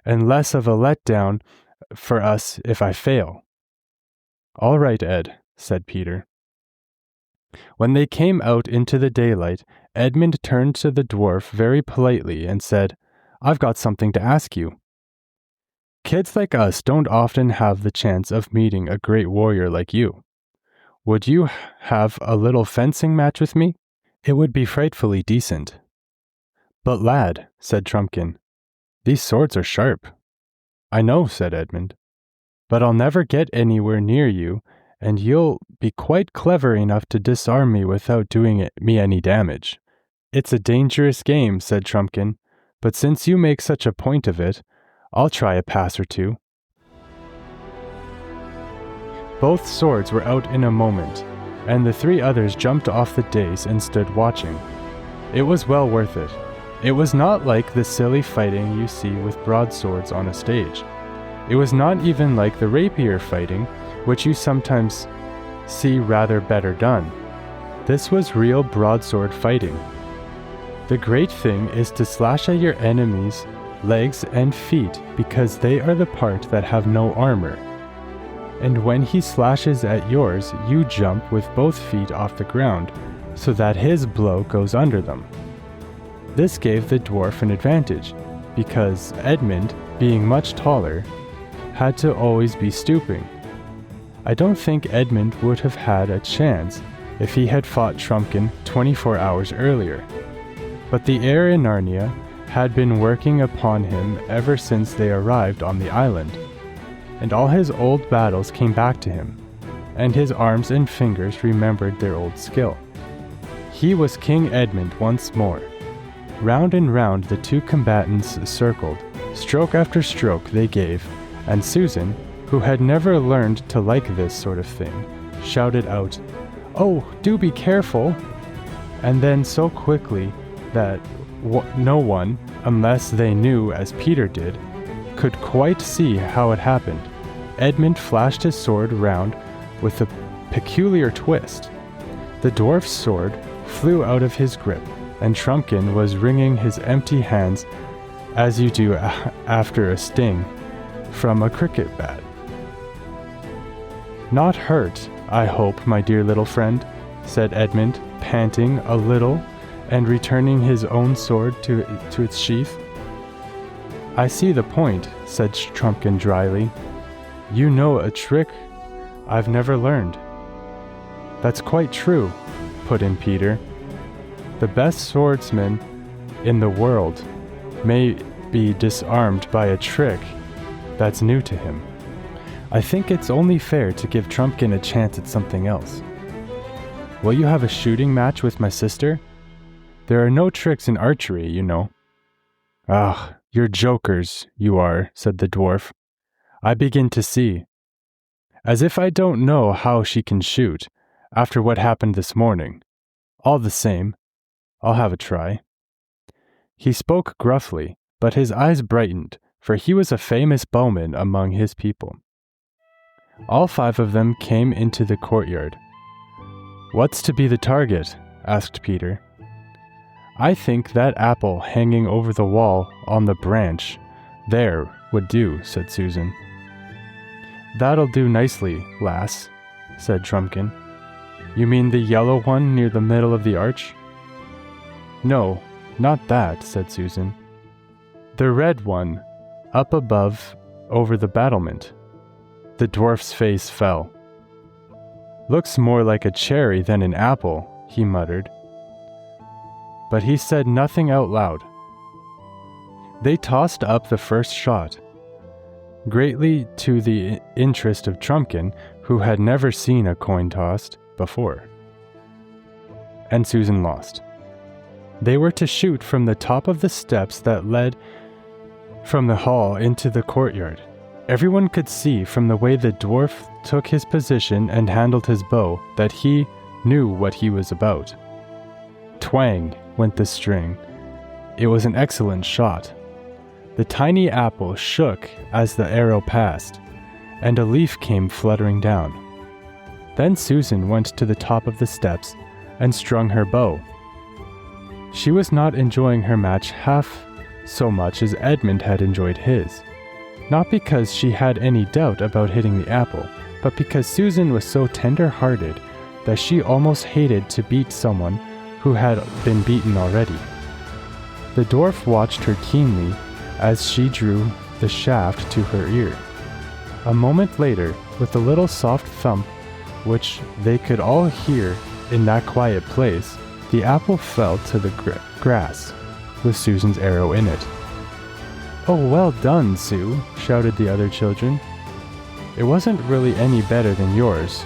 and less of a letdown for us if I fail." "All right, Ed," said Peter. When they came out into the daylight, Edmund turned to the dwarf very politely and said, "I've got something to ask you. Kids like us don't often have the chance of meeting a great warrior like you. Would you have a little fencing match with me? It would be frightfully decent." "But lad," said Trumpkin, "these swords are sharp." "I know," said Edmund, "but I'll never get anywhere near you, and you'll be quite clever enough to disarm me without doing me any damage." "It's a dangerous game," said Trumpkin, "but since you make such a point of it, I'll try a pass or two." Both swords were out in a moment, and the three others jumped off the dais and stood watching. It was well worth it. It was not like the silly fighting you see with broadswords on a stage. It was not even like the rapier fighting, which you sometimes see rather better done. This was real broadsword fighting. The great thing is to slash at your enemies' legs and feet because they are the part that have no armor. And when he slashes at yours, you jump with both feet off the ground so that his blow goes under them. This gave the dwarf an advantage because Edmund, being much taller, had to always be stooping. I don't think Edmund would have had a chance if he had fought Trumpkin 24 hours earlier. But the air in Narnia had been working upon him ever since they arrived on the island, and all his old battles came back to him, and his arms and fingers remembered their old skill. He was King Edmund once more. Round and round the two combatants circled, stroke after stroke they gave, and Susan, who had never learned to like this sort of thing, shouted out, "Oh, do be careful!" And then so quickly that no one, unless they knew as Peter did, could quite see how it happened. Edmund flashed his sword round with a peculiar twist. The dwarf's sword flew out of his grip, and Trumpkin was wringing his empty hands as you do after a sting from a cricket bat. "Not hurt, I hope, my dear little friend," said Edmund, panting a little and returning his own sword to its sheath. "I see the point," said Trumpkin dryly. "You know a trick I've never learned." "That's quite true," put in Peter. "The best swordsman in the world may be disarmed by a trick that's new to him. I think it's only fair to give Trumpkin a chance at something else. Will you have a shooting match with my sister? There are no tricks in archery, you know." "Ah, you're jokers, you are," said the dwarf. "I begin to see. As if I don't know how she can shoot, after what happened this morning. All the same, I'll have a try." He spoke gruffly, but his eyes brightened, for he was a famous bowman among his people. All five of them came into the courtyard. "What's to be the target?" asked Peter. I think that apple hanging over the wall on the branch there would do, said Susan. That'll do nicely, lass, said Trumpkin. You mean the yellow one near the middle of the arch? No, not that, said Susan. The red one, up above, over the battlement. The dwarf's face fell. Looks more like a cherry than an apple, he muttered. But he said nothing out loud. They tossed up the first shot, greatly to the interest of Trumpkin, who had never seen a coin tossed before. And Susan lost. They were to shoot from the top of the steps that led from the hall into the courtyard. Everyone could see from the way the dwarf took his position and handled his bow that he knew what he was about. Twang went the string. It was an excellent shot. The tiny apple shook as the arrow passed, and a leaf came fluttering down. Then Susan went to the top of the steps and strung her bow. She was not enjoying her match half so much as Edmund had enjoyed his, not because she had any doubt about hitting the apple, but because Susan was so tender-hearted that she almost hated to beat someone who had been beaten already. The dwarf watched her keenly as she drew the shaft to her ear. A moment later, with a little soft thump which they could all hear in that quiet place, the apple fell to the grass, with Susan's arrow in it. "Oh, well done, Sue," shouted the other children. "It wasn't really any better than yours,"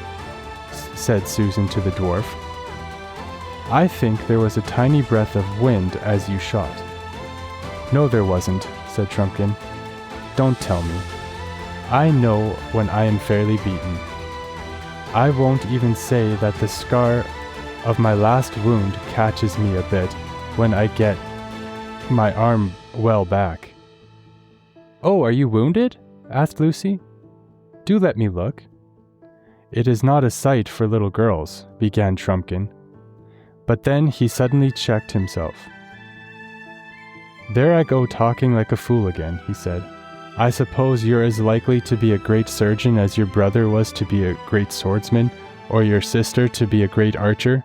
said Susan to the dwarf. "I think there was a tiny breath of wind as you shot." "No, there wasn't," said Trumpkin. "Don't tell me. I know when I am fairly beaten. I won't even say that the scar of my last wound catches me a bit when I get my arm well back." "Oh, are you wounded?" asked Lucy. "Do let me look." "It is not a sight for little girls," began Trumpkin. But then he suddenly checked himself. "There I go talking like a fool again," he said. "I suppose you're as likely to be a great surgeon as your brother was to be a great swordsman, or your sister to be a great archer."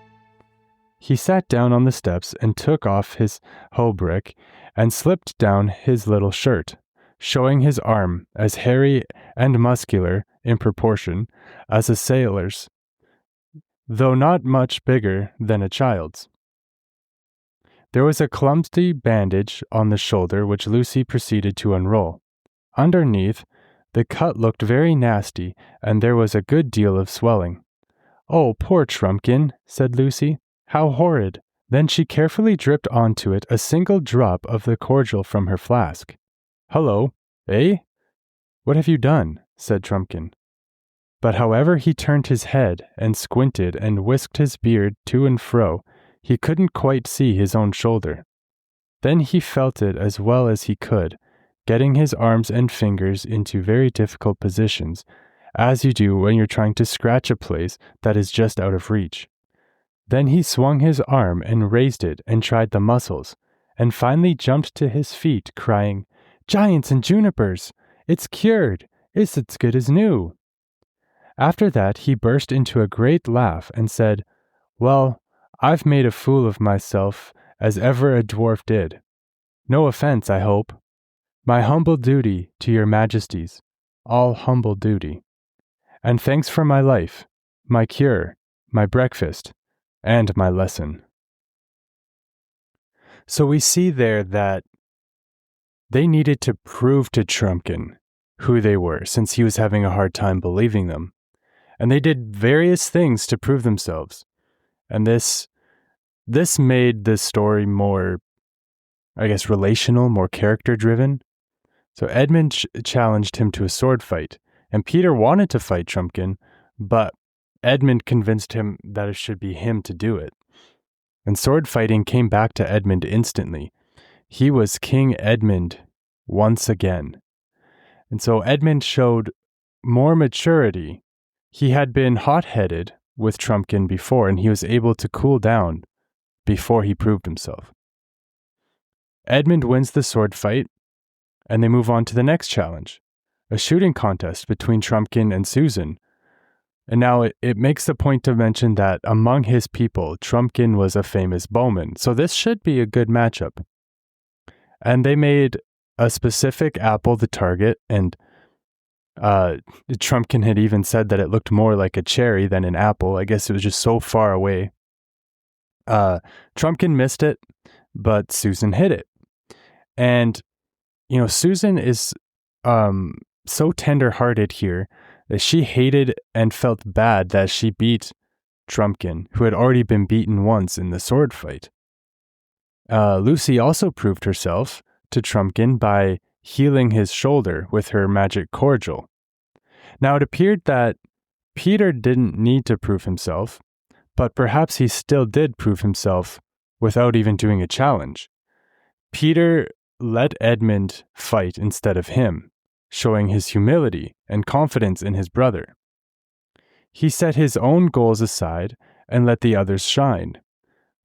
He sat down on the steps and took off his hauberk and slipped down his little shirt, showing his arm as hairy and muscular in proportion as a sailor's, though not much bigger than a child's. There was a clumsy bandage on the shoulder which Lucy proceeded to unroll. Underneath, the cut looked very nasty, and there was a good deal of swelling. "Oh, poor Trumpkin," said Lucy. "How horrid!" Then she carefully dripped onto it a single drop of the cordial from her flask. "Hullo, eh? What have you done?" said Trumpkin. But however he turned his head and squinted and whisked his beard to and fro, he couldn't quite see his own shoulder. Then he felt it as well as he could, getting his arms and fingers into very difficult positions, as you do when you're trying to scratch a place that is just out of reach. Then he swung his arm and raised it and tried the muscles, and finally jumped to his feet, crying, "Giants and junipers! It's cured! It's as good as new!" After that he burst into a great laugh and said, "Well, I've made a fool of myself as ever a dwarf did. No offense, I hope. My humble duty to your majesties, all humble duty. And thanks for my life, my cure, my breakfast, and my lesson." So we see there that they needed to prove to Trumpkin who they were, since he was having a hard time believing them. And they did various things to prove themselves. And this made the story more, I guess, relational, more character-driven. So Edmund challenged him to a sword fight, and Peter wanted to fight Trumpkin, but Edmund convinced him that it should be him to do it. And sword fighting came back to Edmund instantly. He was King Edmund once again. And so Edmund showed more maturity. He had been hot-headed with Trumpkin before, and he was able to cool down before he proved himself. Edmund wins the sword fight, and they move on to the next challenge, a shooting contest between Trumpkin and Susan. And now it makes the point to mention that among his people, Trumpkin was a famous bowman, so this should be a good matchup. And they made a specific apple the target, and Trumpkin had even said that it looked more like a cherry than an apple. I guess it was just so far away. Trumpkin missed it, but Susan hit it. And, Susan is so tender-hearted here that she hated and felt bad that she beat Trumpkin, who had already been beaten once in the sword fight. Lucy also proved herself to Trumpkin by healing his shoulder with her magic cordial. Now it appeared that Peter didn't need to prove himself, but perhaps he still did prove himself without even doing a challenge. Peter let Edmund fight instead of him, showing his humility and confidence in his brother. He set his own goals aside and let the others shine,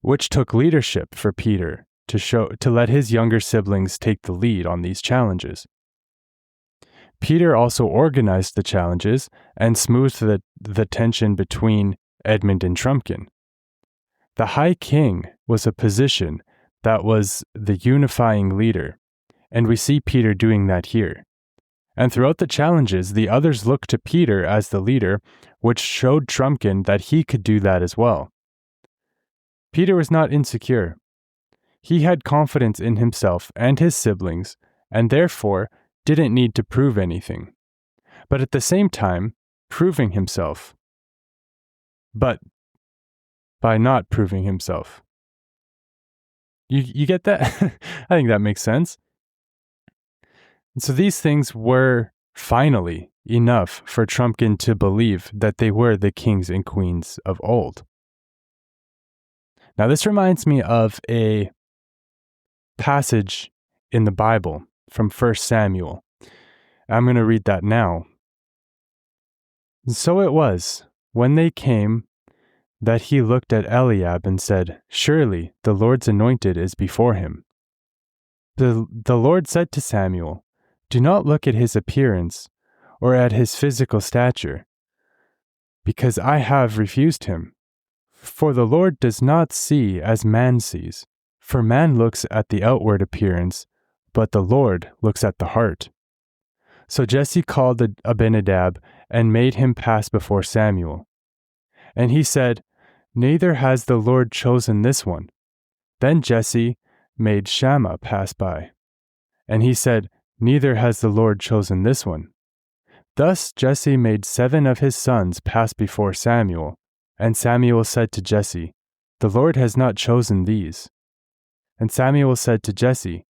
which took leadership for Peter to let his younger siblings take the lead on these challenges. Peter also organized the challenges and smoothed the tension between Edmund and Trumpkin. The High King was a position that was the unifying leader, and we see Peter doing that here. And throughout the challenges, the others looked to Peter as the leader, which showed Trumpkin that he could do that as well. Peter was not insecure. He had confidence in himself and his siblings, and therefore didn't need to prove anything. But at the same time, proving himself. But by not proving himself. You get that? I think that makes sense. And so these things were finally enough for Trumpkin to believe that they were the kings and queens of old. Now this reminds me of a passage in the Bible from 1 Samuel. I'm going to read that now. So it was, when they came, that he looked at Eliab and said, "Surely the Lord's anointed is before him." The Lord said to Samuel, "Do not look at his appearance or at his physical stature, because I have refused him. For the Lord does not see as man sees, for man looks at the outward appearance, but the Lord looks at the heart." So Jesse called Abinadab and made him pass before Samuel. And he said, "Neither has the Lord chosen this one." Then Jesse made Shammah pass by. And he said, "Neither has the Lord chosen this one." Thus Jesse made 7 of his sons pass before Samuel. And Samuel said to Jesse, "The Lord has not chosen these." And Samuel said to Jesse,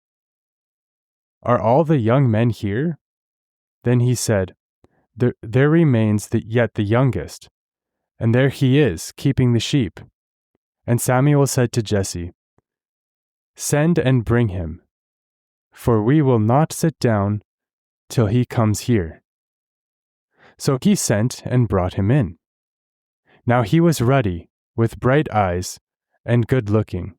"Are all the young men here?" Then he said, There remains yet the youngest, and there he is, keeping the sheep." And Samuel said to Jesse, "Send and bring him, for we will not sit down till he comes here." So he sent and brought him in. Now he was ruddy, with bright eyes, and good-looking.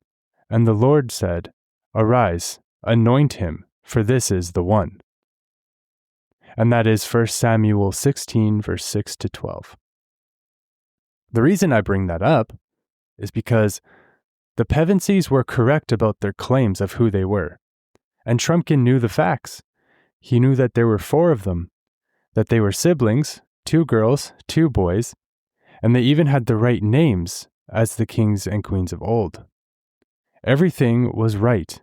And the Lord said, "Arise, anoint him, for this is the one." And that is 1 Samuel 16, verse 6 to 12. The reason I bring that up is because the Pevensies were correct about their claims of who they were. And Trumpkin knew the facts. He knew that there were 4 of them, that they were siblings, 2 girls, 2 boys, and they even had the right names as the kings and queens of old. Everything was right.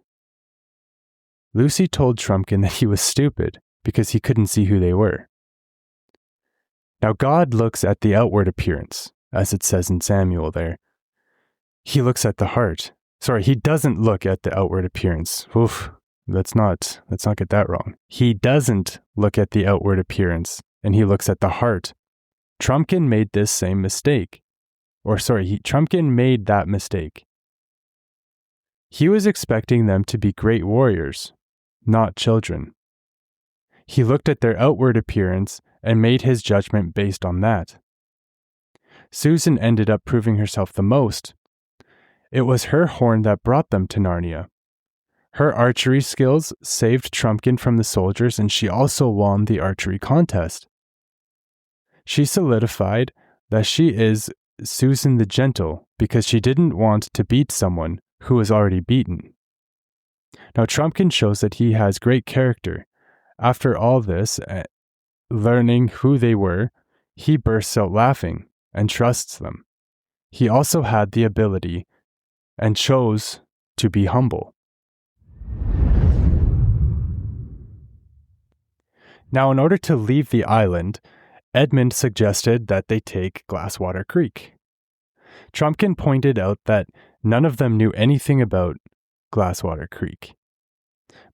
Lucy told Trumpkin that he was stupid because he couldn't see who they were. Now God looks at the outward appearance, as it says in Samuel there. He looks at the heart. Sorry, he doesn't look at the outward appearance. Oof, let's not get that wrong. He doesn't look at the outward appearance, and he looks at the heart. Trumpkin made this same mistake. Trumpkin made that mistake. He was expecting them to be great warriors, not children. He looked at their outward appearance and made his judgment based on that. Susan ended up proving herself the most, It was her horn that brought them to Narnia. Her archery skills saved Trumpkin from the soldiers, and she also won the archery contest. She solidified that she is Susan the Gentle because she didn't want to beat someone who was already beaten. Now, Trumpkin shows that he has great character. After all this, learning who they were, he bursts out laughing and trusts them. He also had the ability and chose to be humble. Now, in order to leave the island, Edmund suggested that they take Glasswater Creek. Trumpkin pointed out that none of them knew anything about Glasswater Creek,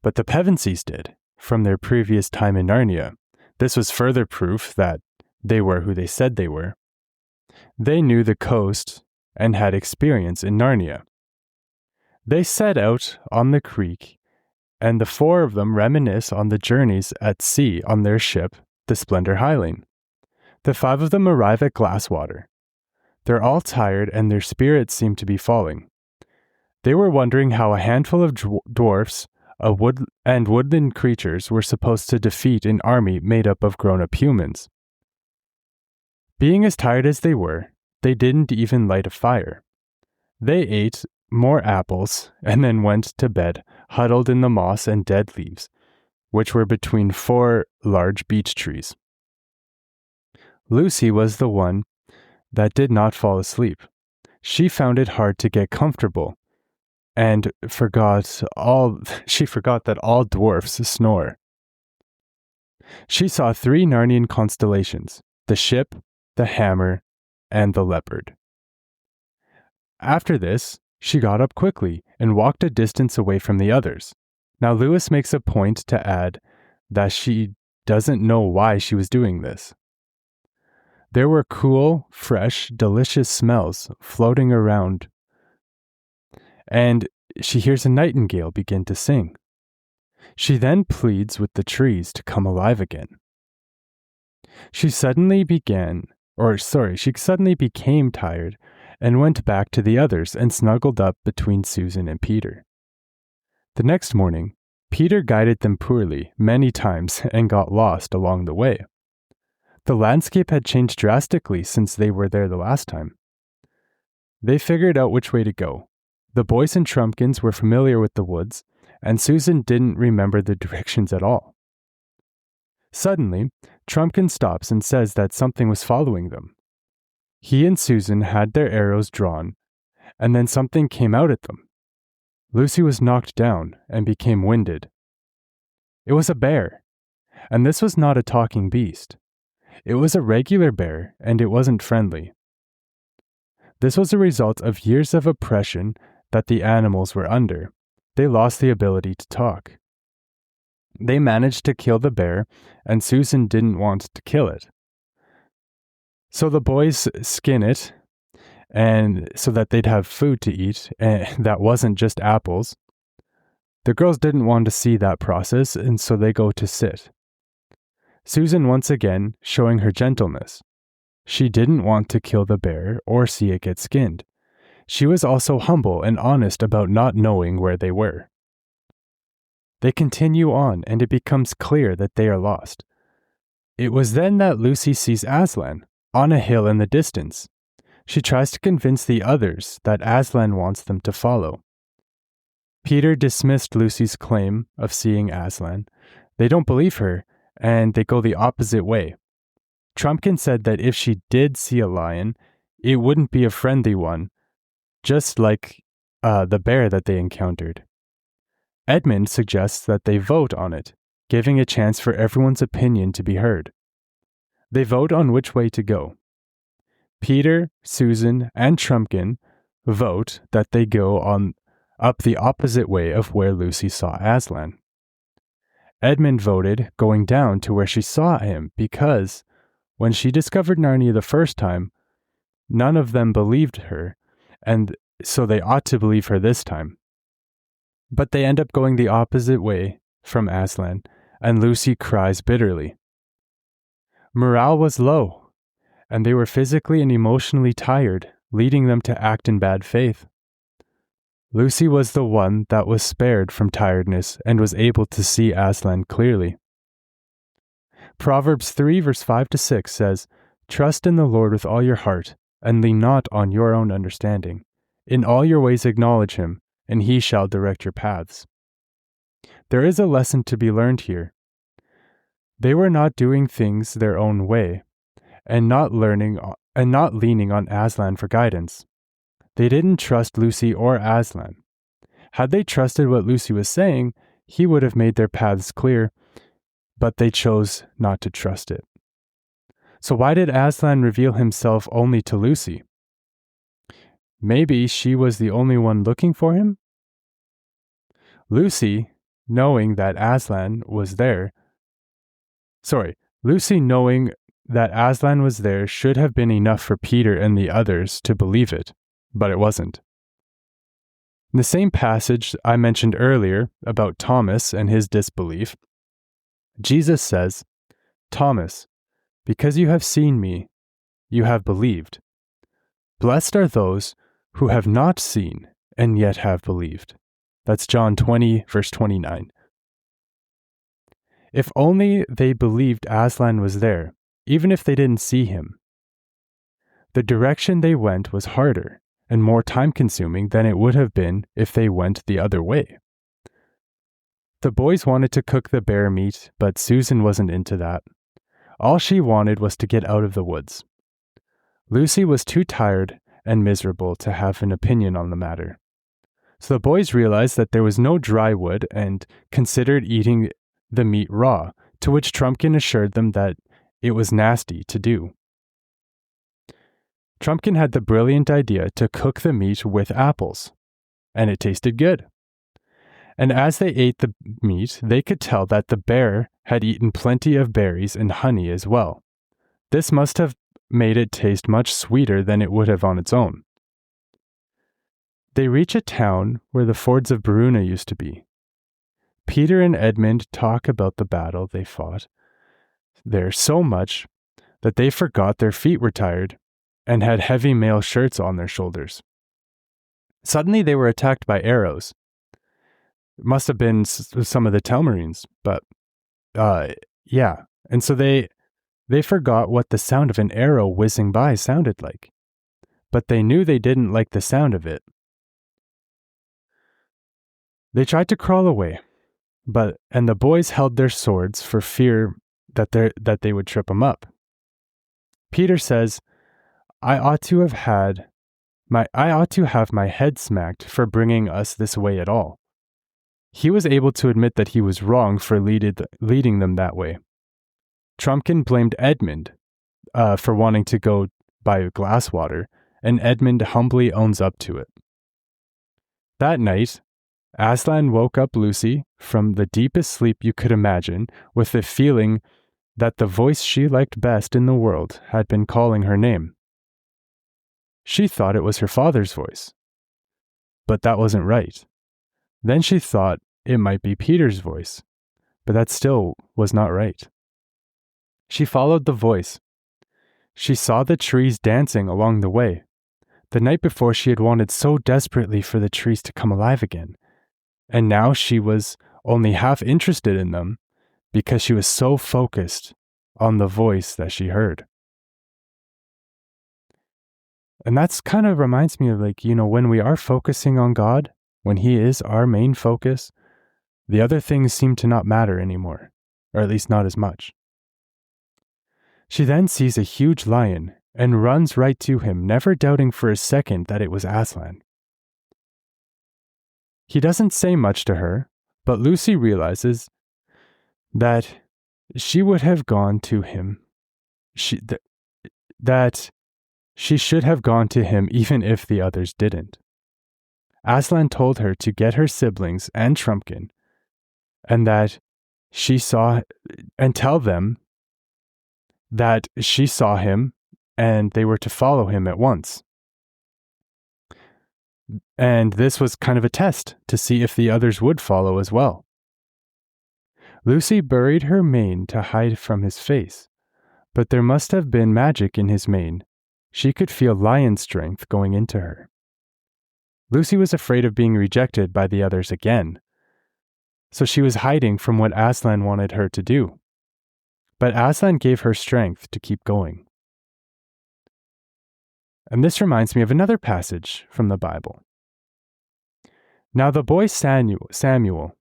but the Pevensies did, from their previous time in Narnia. This was further proof that they were who they said they were. They knew the coast and had experience in Narnia. They set out on the creek, and the four of them reminisce on the journeys at sea on their ship, the Splendor Highling. The five of them arrive at Glasswater. They're all tired and their spirits seem to be falling. They were wondering how a handful of dwarfs and woodland creatures were supposed to defeat an army made up of grown-up humans. Being as tired as they were, they didn't even light a fire. They ate more apples and then went to bed, huddled in the moss and dead leaves, which were between four large beech trees. Lucy was the one that did not fall asleep. She found it hard to get comfortable and she forgot that all dwarfs snore. She saw 3 Narnian constellations: the ship, the hammer, and the leopard. After this, she got up quickly and walked a distance away from the others. Now Lewis makes a point to add that she doesn't know why she was doing this. There were cool, fresh, delicious smells floating around, and she hears a nightingale begin to sing. She then pleads with the trees to come alive again. She suddenly became tired and went back to the others and snuggled up between Susan and Peter. The next morning, Peter guided them poorly many times and got lost along the way. The landscape had changed drastically since they were there the last time. They figured out which way to go. The boys and Trumpkins were familiar with the woods, and Susan didn't remember the directions at all. Suddenly, Trumpkin stops and says that something was following them. He and Susan had their arrows drawn, and then something came out at them. Lucy was knocked down and became winded. It was a bear, and this was not a talking beast. It was a regular bear, and it wasn't friendly. This was a result of years of oppression that the animals were under. They lost the ability to talk. They managed to kill the bear, and Susan didn't want to kill it. So the boys skin it, and so that they'd have food to eat, and that wasn't just apples. The girls didn't want to see that process, and so they go to sit. Susan once again showing her gentleness. She didn't want to kill the bear or see it get skinned. She was also humble and honest about not knowing where they were. They continue on, and it becomes clear that they are lost. It was then that Lucy sees Aslan on a hill in the distance. She tries to convince the others that Aslan wants them to follow. Peter dismissed Lucy's claim of seeing Aslan. They don't believe her, and they go the opposite way. Trumpkin said that if she did see a lion, it wouldn't be a friendly one, just like the bear that they encountered. Edmund suggests that they vote on it, giving a chance for everyone's opinion to be heard. They vote on which way to go. Peter, Susan, and Trumpkin vote that they go up the opposite way of where Lucy saw Aslan. Edmund voted going down to where she saw him because when she discovered Narnia the first time, none of them believed her, and so they ought to believe her this time. But they end up going the opposite way from Aslan, and Lucy cries bitterly. Morale was low, and they were physically and emotionally tired, leading them to act in bad faith. Lucy was the one that was spared from tiredness and was able to see Aslan clearly. Proverbs 3 verse 5 to 6 says, "Trust in the Lord with all your heart, and lean not on your own understanding. In all your ways acknowledge him, and he shall direct your paths." There is a lesson to be learned here. They were not doing things their own way, and not leaning on Aslan for guidance. They didn't trust Lucy or Aslan. Had they trusted what Lucy was saying, he would have made their paths clear, but they chose not to trust it. So why did Aslan reveal himself only to Lucy? Maybe she was the only one looking for him? Lucy, knowing that Aslan was there, should have been enough for Peter and the others to believe it, but it wasn't. In the same passage I mentioned earlier about Thomas and his disbelief, Jesus says, "Thomas, because you have seen me, you have believed. Blessed are those who have not seen and yet have believed." That's John 20, verse 29. If only they believed Aslan was there, even if they didn't see him. The direction they went was harder and more time-consuming than it would have been if they went the other way. The boys wanted to cook the bear meat, but Susan wasn't into that. All she wanted was to get out of the woods. Lucy was too tired and miserable to have an opinion on the matter. So the boys realized that there was no dry wood and considered eating the meat raw, to which Trumpkin assured them that it was nasty to do. Trumpkin had the brilliant idea to cook the meat with apples, and it tasted good. And as they ate the meat, they could tell that the bear had eaten plenty of berries and honey as well. This must have made it taste much sweeter than it would have on its own. They reach a town where the fords of Bruna used to be. Peter and Edmund talk about the battle they fought there so much that they forgot their feet were tired and had heavy mail shirts on their shoulders. Suddenly they were attacked by arrows. It must have been some of the Telmarines, but yeah. And so they forgot what the sound of an arrow whizzing by sounded like. But they knew they didn't like the sound of it. They tried to crawl away, and the boys held their swords for fear that they would trip them up. Peter says, I ought to have my head smacked for bringing us this way at all." He was able to admit that he was wrong for leading them that way. Trumpkin blamed Edmund for wanting to go by Glasswater, and Edmund humbly owns up to it. That night, Aslan woke up Lucy from the deepest sleep you could imagine with the feeling that the voice she liked best in the world had been calling her name. She thought it was her father's voice, but that wasn't right. Then she thought it might be Peter's voice, but that still was not right. She followed the voice. She saw the trees dancing along the way. The night before she had wanted so desperately for the trees to come alive again, and now she was only half interested in them because she was so focused on the voice that she heard. And that's kind of reminds me of when we are focusing on God, when He is our main focus, the other things seem to not matter anymore, or at least not as much. She then sees a huge lion and runs right to him, never doubting for a second that it was Aslan. He doesn't say much to her, but Lucy realizes that she would have gone to him. That she should have gone to him even if the others didn't. Aslan told her to get her siblings and Trumpkin, and tell them that she saw him and they were to follow him at once. And this was kind of a test to see if the others would follow as well. Lucy buried her mane to hide from his face, but there must have been magic in his mane. She could feel lion strength going into her. Lucy was afraid of being rejected by the others again, so she was hiding from what Aslan wanted her to do. But Aslan gave her strength to keep going. And this reminds me of another passage from the Bible. Now the boy Samuel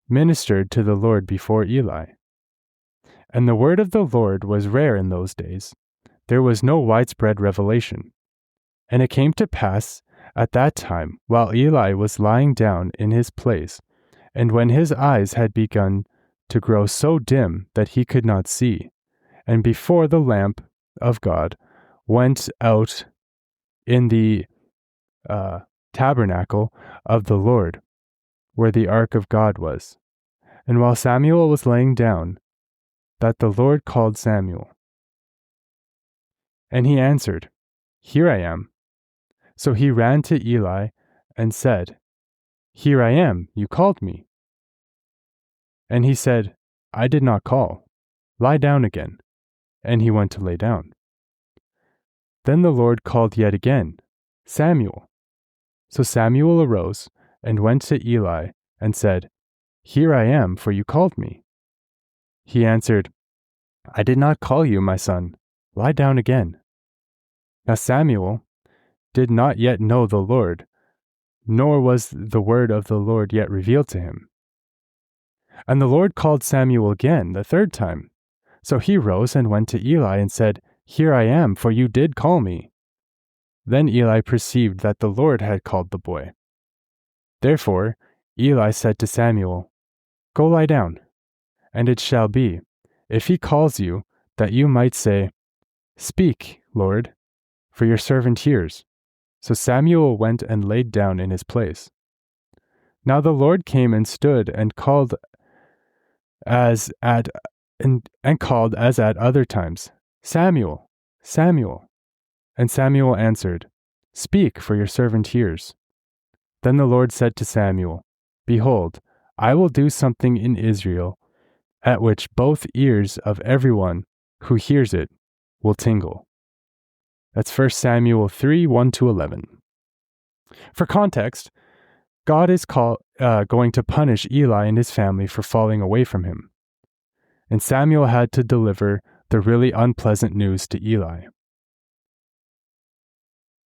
ministered to the Lord before Eli. And the word of the Lord was rare in those days. There was no widespread revelation. And it came to pass at that time, while Eli was lying down in his place, and when his eyes had begun to grow so dim that he could not see, and before the lamp of God went out in the tabernacle of the Lord, where the ark of God was. And while Samuel was laying down, that the Lord called Samuel. And he answered, Here I am. So he ran to Eli and said, Here I am, you called me. And he said, I did not call. Lie down again. And he went to lay down. Then the Lord called yet again, Samuel. So Samuel arose and went to Eli and said, Here I am, for you called me. He answered, I did not call you, my son. Lie down again. Now Samuel did not yet know the Lord, nor was the word of the Lord yet revealed to him. And the Lord called Samuel again the third time. So he rose and went to Eli and said, Here I am, for you did call me. Then Eli perceived that the Lord had called the boy. Therefore Eli said to Samuel, Go lie down. And it shall be, if he calls you, that you might say, Speak, Lord, for your servant hears. So Samuel went and laid down in his place. Now the Lord came and stood and called as at other times, Samuel, Samuel. And Samuel answered, Speak, for your servant hears. Then the Lord said to Samuel, Behold, I will do something in Israel, at which both ears of everyone who hears it will tingle. That's 1 Samuel 3, 1-11. For context, God is going to punish Eli and his family for falling away from him. And Samuel had to deliver the really unpleasant news to Eli.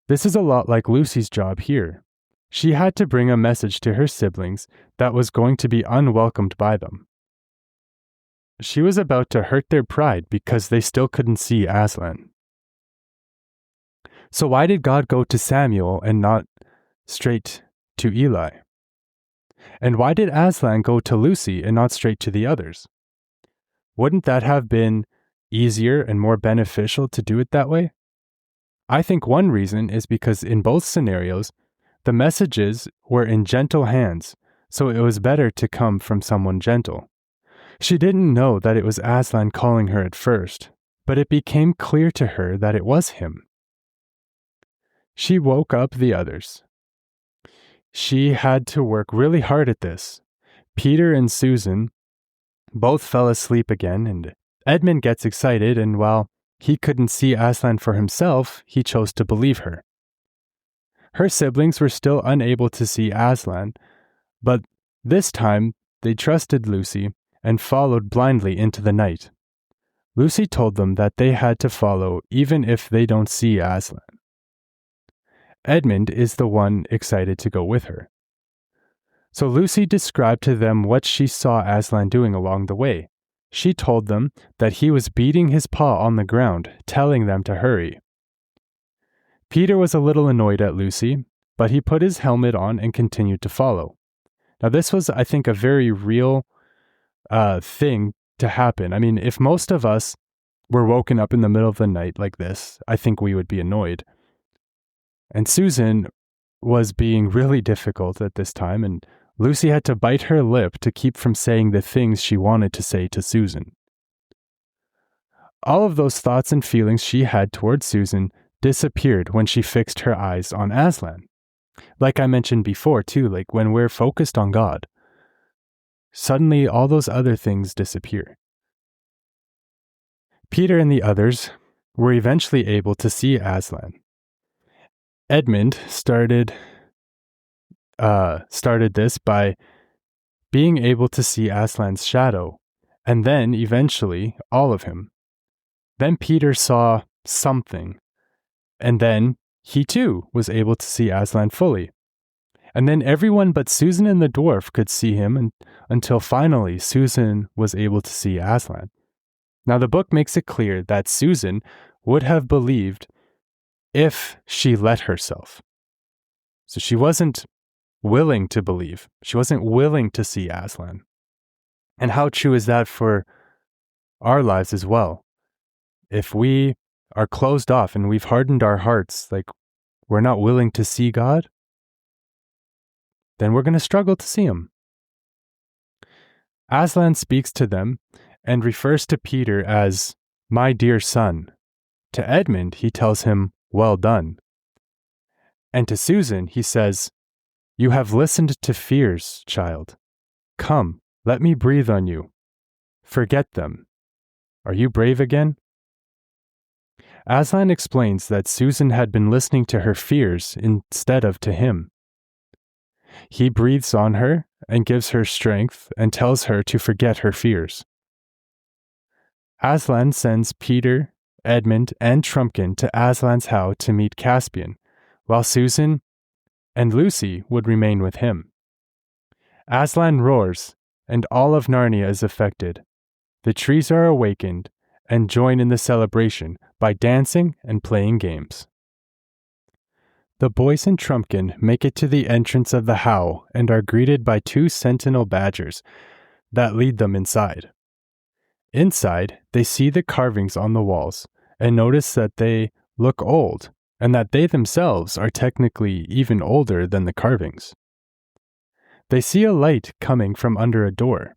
This is a lot like Lucy's job here. She had to bring a message to her siblings that was going to be unwelcomed by them. She was about to hurt their pride because they still couldn't see Aslan. So why did God go to Samuel and not straight to Eli? And why did Aslan go to Lucy and not straight to the others? Wouldn't that have been easier and more beneficial to do it that way? I think one reason is because in both scenarios, the messages were in gentle hands, so it was better to come from someone gentle. She didn't know that it was Aslan calling her at first, but it became clear to her that it was him. She woke up the others. She had to work really hard at this. Peter and Susan both fell asleep again, and Edmund gets excited, and while he couldn't see Aslan for himself, he chose to believe her. Her siblings were still unable to see Aslan, but this time they trusted Lucy and followed blindly into the night. Lucy told them that they had to follow even if they don't see Aslan. Edmund is the one excited to go with her. So Lucy described to them what she saw Aslan doing along the way. She told them that he was beating his paw on the ground, telling them to hurry. Peter was a little annoyed at Lucy, but he put his helmet on and continued to follow. Now this was, I think, a very real thing to happen. I mean, if most of us were woken up in the middle of the night like this, I think we would be annoyed. And Susan was being really difficult at this time, and Lucy had to bite her lip to keep from saying the things she wanted to say to Susan. All of those thoughts and feelings she had towards Susan disappeared when she fixed her eyes on Aslan. Like I mentioned before too, like when we're focused on God, suddenly all those other things disappear. Peter and the others were eventually able to see Aslan. Edmund started started this by being able to see Aslan's shadow, and then eventually all of him. Then Peter saw something, and then he too was able to see Aslan fully. And then everyone but Susan and the dwarf could see him until finally Susan was able to see Aslan. Now the book makes it clear that Susan would have believed if she let herself. So she wasn't willing to believe. She wasn't willing to see Aslan. And how true is that for our lives as well? If we are closed off and we've hardened our hearts, like we're not willing to see God, then we're going to struggle to see him. Aslan speaks to them and refers to Peter as my dear son. To Edmund, he tells him, well done. And to Susan, he says, you have listened to fears, child. Come, let me breathe on you. Forget them. Are you brave again? Aslan explains that Susan had been listening to her fears instead of to him. He breathes on her and gives her strength and tells her to forget her fears. Aslan sends Peter, Edmund, and Trumpkin to Aslan's house to meet Caspian, while Susan and Lucy would remain with him. Aslan roars, and all of Narnia is affected. The trees are awakened and join in the celebration by dancing and playing games. The boys and Trumpkin make it to the entrance of the How and are greeted by two sentinel badgers that lead them inside. Inside, they see the carvings on the walls and notice that they look old and that they themselves are technically even older than the carvings. They see a light coming from under a door.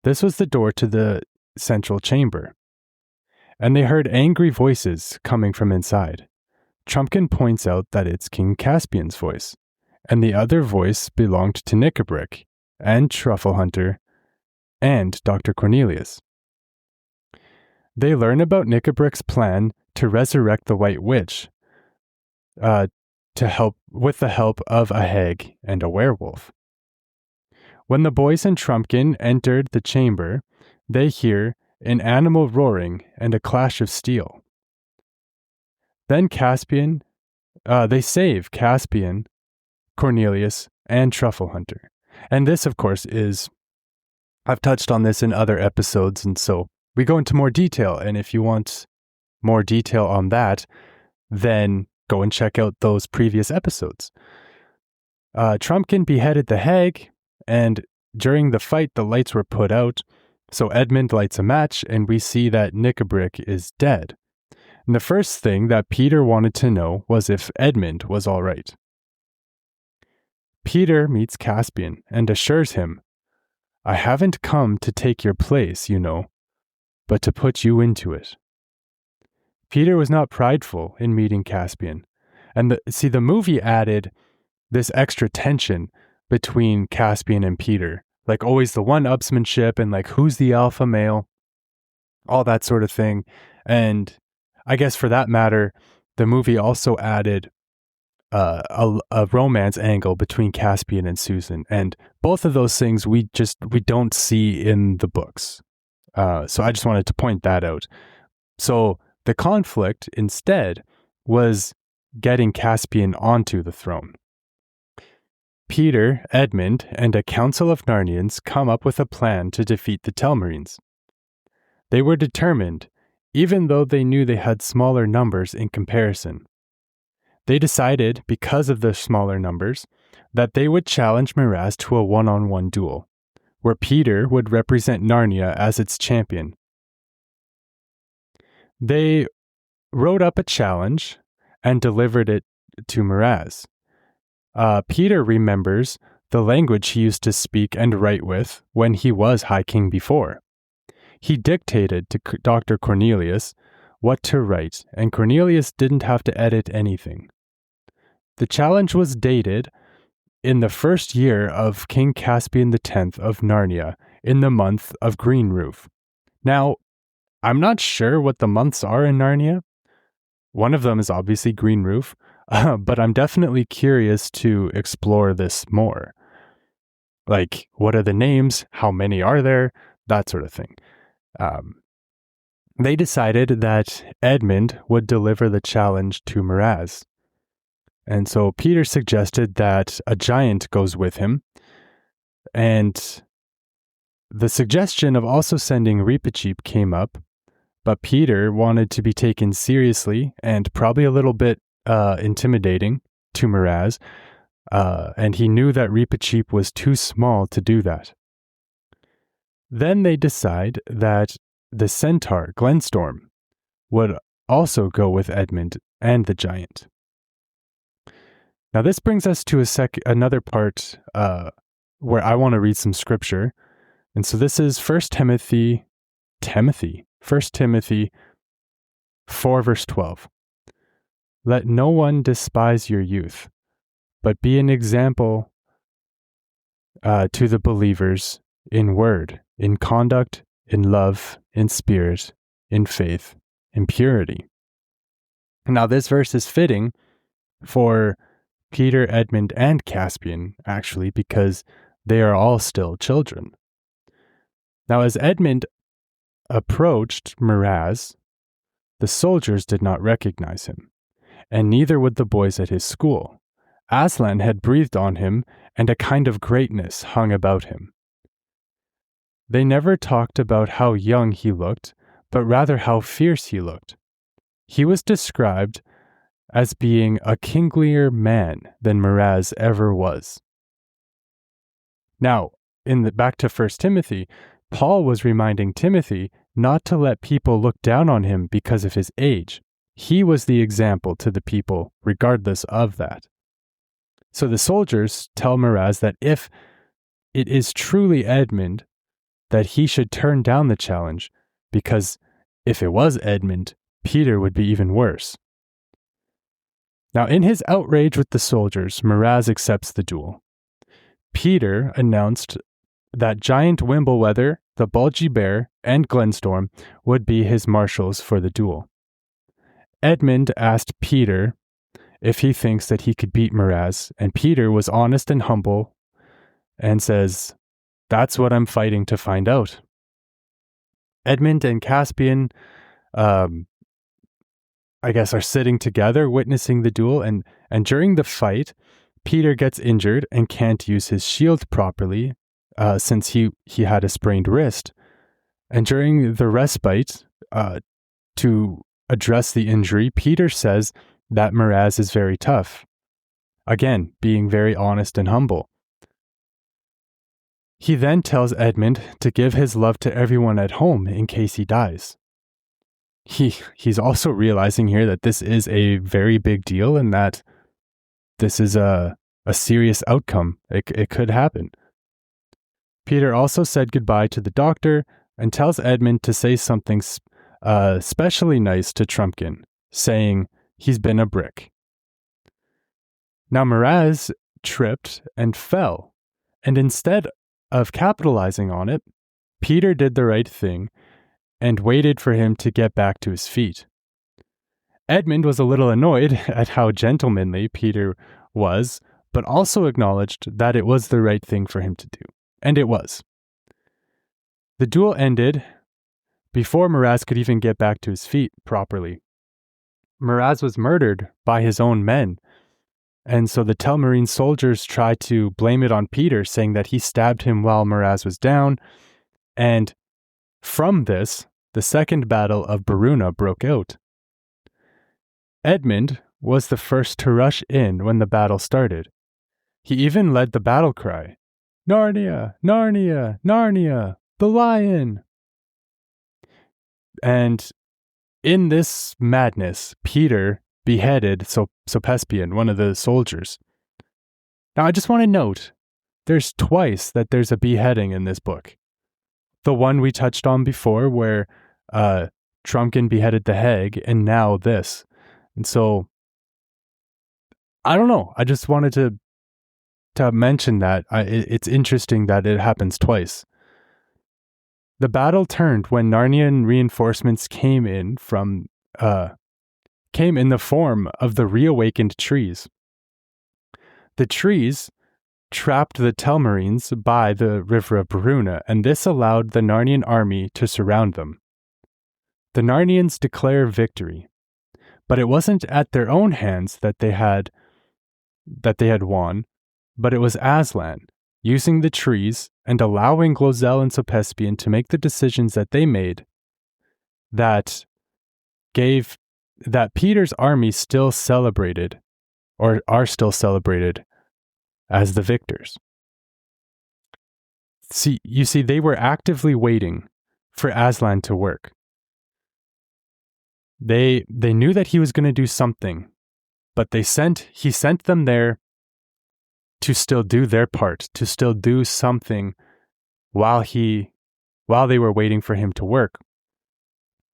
This was the door to the central chamber. And they heard angry voices coming from inside. Trumpkin points out that it's King Caspian's voice, and the other voice belonged to Nickabrick, and Truffle Hunter, and Dr. Cornelius. They learn about Nickabrick's plan to resurrect the White Witch, with the help of a hag and a werewolf. When the boys and Trumpkin entered the chamber, they hear an animal roaring and a clash of steel. Then they save Caspian, Cornelius, and Truffle Hunter. And this, of course, I've touched on this in other episodes, and so we go into more detail. And if you want more detail on that, then go and check out those previous episodes. Trumpkin beheaded the hag, and during the fight, the lights were put out. So Edmund lights a match, and we see that Nickabrick is dead. And the first thing that Peter wanted to know was if Edmund was all right. Peter meets Caspian and assures him, I haven't come to take your place, you know, but to put you into it. Peter was not prideful in meeting Caspian. And the movie added this extra tension between Caspian and Peter. Like always the one-upsmanship and like who's the alpha male, all that sort of thing. And I guess for that matter, the movie also added a romance angle between Caspian and Susan. And both of those things we don't see in the books. So I just wanted to point that out. So the conflict instead was getting Caspian onto the throne. Peter, Edmund, and a council of Narnians come up with a plan to defeat the Telmarines. They were determined, even though they knew they had smaller numbers in comparison. They decided, because of the smaller numbers, that they would challenge Miraz to a one-on-one duel, where Peter would represent Narnia as its champion. They wrote up a challenge and delivered it to Miraz. Peter remembers the language he used to speak and write with when he was High King before. He dictated to Dr. Cornelius what to write, and Cornelius didn't have to edit anything. The challenge was dated in the first year of King Caspian X of Narnia, in the month of Green Roof. Now, I'm not sure what the months are in Narnia. One of them is obviously Green Roof. but I'm definitely curious to explore this more. Like, what are the names? How many are there? That sort of thing. They decided that Edmund would deliver the challenge to Miraz. And so Peter suggested that a giant goes with him. And the suggestion of also sending Reepicheep came up, but Peter wanted to be taken seriously and probably a little bit intimidating to Miraz, and he knew that Reepicheep was too small to do that. Then they decide that the centaur, Glenstorm, would also go with Edmund and the giant. Now this brings us to another part where I want to read some scripture. And so this is 1 Timothy 4 verse 12. Let no one despise your youth, but be an example to the believers in word, in conduct, in love, in spirit, in faith, in purity. Now this verse is fitting for Peter, Edmund, and Caspian, actually, because they are all still children. Now, as Edmund approached Miraz, the soldiers did not recognize him, and neither would the boys at his school. Aslan had breathed on him, and a kind of greatness hung about him. They never talked about how young he looked, but rather how fierce he looked. He was described as being a kinglier man than Miraz ever was. Now, back to 1 Timothy, Paul was reminding Timothy not to let people look down on him because of his age. He was the example to the people, regardless of that. So the soldiers tell Miraz that if it is truly Edmund, that he should turn down the challenge, because if it was Edmund, Peter would be even worse. Now, in his outrage with the soldiers, Miraz accepts the duel. Peter announced that Giant Wimblewether, the Bulgy Bear, and Glenstorm would be his marshals for the duel. Edmund asked Peter if he thinks that he could beat Miraz, and Peter was honest and humble and says, "That's what I'm fighting to find out." Edmund and Caspian, I guess, are sitting together witnessing the duel, and during the fight, Peter gets injured and can't use his shield properly since he had a sprained wrist. And during the respite, to address the injury, Peter says that Miraz is very tough. Again, being very honest and humble. He then tells Edmund to give his love to everyone at home in case he dies. He's also realizing here that this is a very big deal and that this is a serious outcome. It could happen. Peter also said goodbye to the doctor and tells Edmund to say something especially nice to Trumpkin, saying he's been a brick. Now Miraz tripped and fell, and instead of capitalizing on it, Peter did the right thing and waited for him to get back to his feet. Edmund was a little annoyed at how gentlemanly Peter was, but also acknowledged that it was the right thing for him to do. And it was. The duel ended before Miraz could even get back to his feet properly. Miraz was murdered by his own men, and so the Telmarine soldiers tried to blame it on Peter, saying that he stabbed him while Miraz was down, and from this, the Second Battle of Beruna broke out. Edmund was the first to rush in when the battle started. He even led the battle cry, "Narnia, Narnia, Narnia, the lion!" And in this madness, Peter beheaded Caspian, one of the soldiers. Now, I just want to note, there's twice that there's a beheading in this book. The one we touched on before where Trumpkin beheaded the hag, and now this. And so, I don't know. I just wanted to mention that. It's interesting that it happens twice. The battle turned when Narnian reinforcements came came in the form of the reawakened trees. The trees trapped the Telmarines by the river of Bruna, and this allowed the Narnian army to surround them. The Narnians declare victory, but it wasn't at their own hands that they had won, but it was Aslan, using the trees and allowing Glozell and Caspian to make the decisions that they made, that Peter's army still celebrated, or are still celebrated, as the victors. You see, they were actively waiting for Aslan to work. They knew that he was going to do something, but he sent them there to still do their part, to still do something while they were waiting for him to work.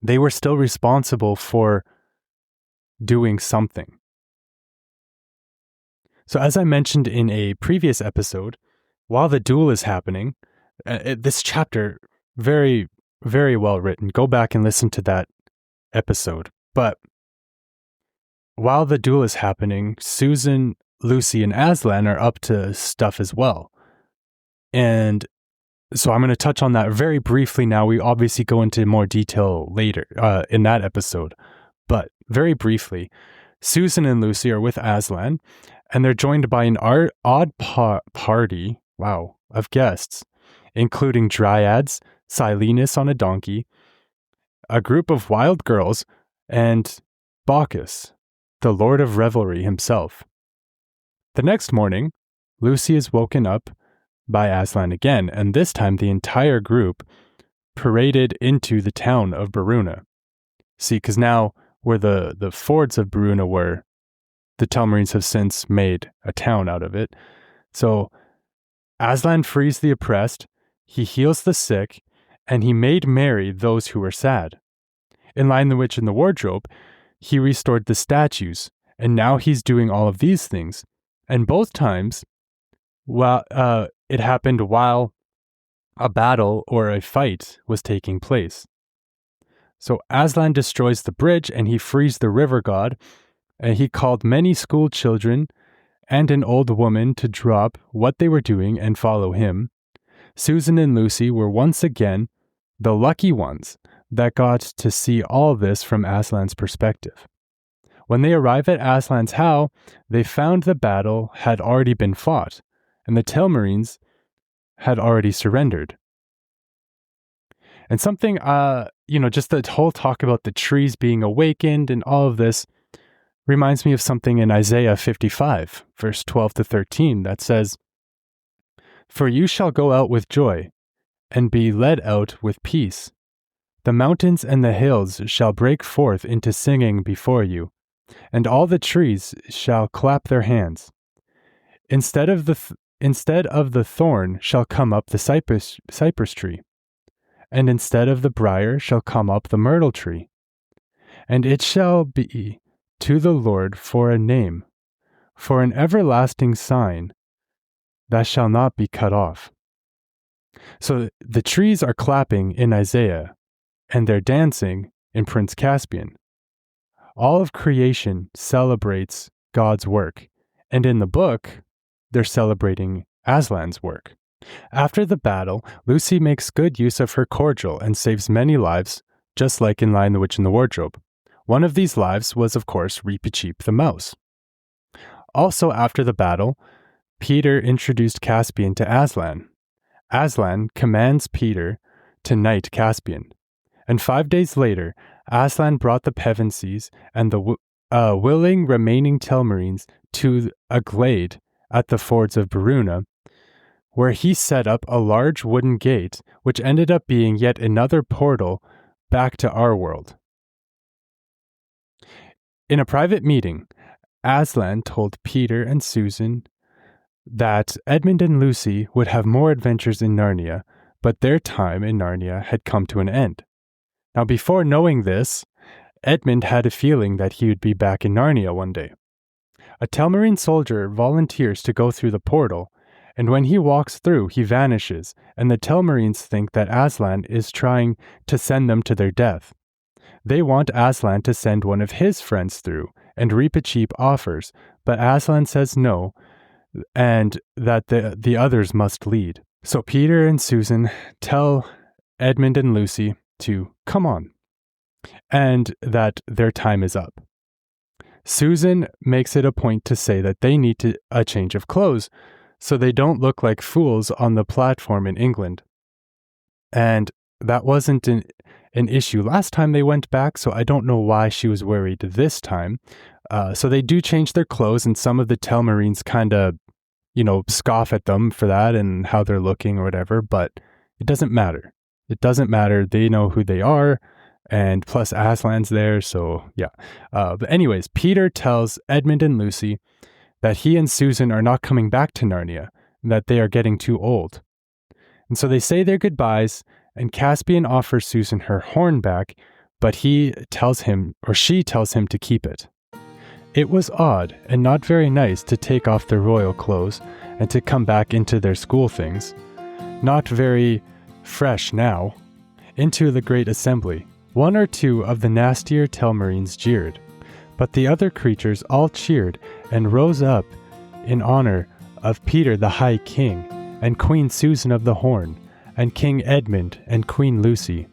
They were still responsible for doing something. So as I mentioned in a previous episode, while the duel is happening, this chapter, very, very well written. Go back and listen to that episode. But while the duel is happening, Susan, Lucy, and Aslan are up to stuff as well. And so I'm going to touch on that very briefly now. We obviously go into more detail later in that episode. But very briefly, Susan and Lucy are with Aslan, and they're joined by an odd party, of guests, including dryads, Silenus on a donkey, a group of wild girls, and Bacchus, the Lord of Revelry himself. The next morning, Lucy is woken up by Aslan again, and this time the entire group paraded into the town of Bruna. See, because now where the fords of Bruna were, the Telmarines have since made a town out of it. So Aslan frees the oppressed, he heals the sick, and he made merry those who were sad. In Lion the Witch in the Wardrobe, he restored the statues, and now he's doing all of these things. And both times, it happened while a battle or a fight was taking place. So Aslan destroys the bridge, and he frees the river god, and he called many schoolchildren and an old woman to drop what they were doing and follow him. Susan and Lucy were once again the lucky ones that got to see all this from Aslan's perspective. When they arrive at Aslan's house, they found the battle had already been fought, and the Telmarines had already surrendered. And something, just the whole talk about the trees being awakened and all of this reminds me of something in Isaiah 55, verse 12 to 13, that says, "For you shall go out with joy, and be led out with peace. The mountains and the hills shall break forth into singing before you, and all the trees shall clap their hands. Instead of the thorn shall come up the cypress tree, and instead of the briar shall come up the myrtle tree. And it shall be to the Lord for a name, for an everlasting sign that shall not be cut off." So the trees are clapping in Isaiah, and they're dancing in Prince Caspian. All of creation celebrates God's work, and in the book, they're celebrating Aslan's work. After the battle, Lucy makes good use of her cordial and saves many lives, just like in Lion the Witch in the Wardrobe. One of these lives was, of course, Reepicheep the mouse. Also after the battle, Peter introduced Caspian to Aslan. Aslan commands Peter to knight Caspian. And 5 days later, Aslan brought the Pevensies and the willing remaining Telmarines to a glade at the fords of Bruna, where he set up a large wooden gate, which ended up being yet another portal back to our world. In a private meeting, Aslan told Peter and Susan that Edmund and Lucy would have more adventures in Narnia, but their time in Narnia had come to an end. Now, before knowing this, Edmund had a feeling that he would be back in Narnia one day. A Telmarine soldier volunteers to go through the portal, and when he walks through, he vanishes, and the Telmarines think that Aslan is trying to send them to their death. They want Aslan to send one of his friends through and reap a cheap offers, but Aslan says no, and that the others must lead. So Peter and Susan tell Edmund and Lucy to come on, and that their time is up. Susan makes it a point to say that they need a change of clothes so they don't look like fools on the platform in England. And that wasn't an issue last time they went back, so I don't know why she was worried this time. So they do change their clothes, and some of the Telmarines kind of, scoff at them for that and how they're looking or whatever, but it doesn't matter. It doesn't matter. They know who they are, and plus Aslan's there, so yeah. But anyways, Peter tells Edmund and Lucy that he and Susan are not coming back to Narnia, and that they are getting too old. And so they say their goodbyes, and Caspian offers Susan her horn back, but she tells him to keep it. It was odd and not very nice to take off their royal clothes and to come back into their school things, not very fresh now, into the great assembly. One or two of the nastier Telmarines jeered, but the other creatures all cheered and rose up in honor of Peter the High King, and Queen Susan of the Horn, and King Edmund and Queen Lucy.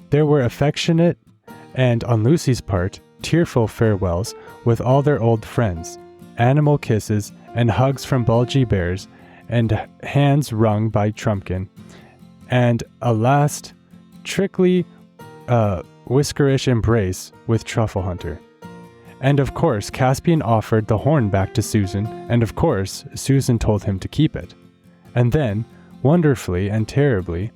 There were affectionate, and on Lucy's part, tearful farewells with all their old friends, animal kisses and hugs from bulgy bears, and hands wrung by Trumpkin, and a last trickly, whiskerish embrace with Truffle Hunter. And of course, Caspian offered the horn back to Susan, and of course, Susan told him to keep it. And then, wonderfully and terribly,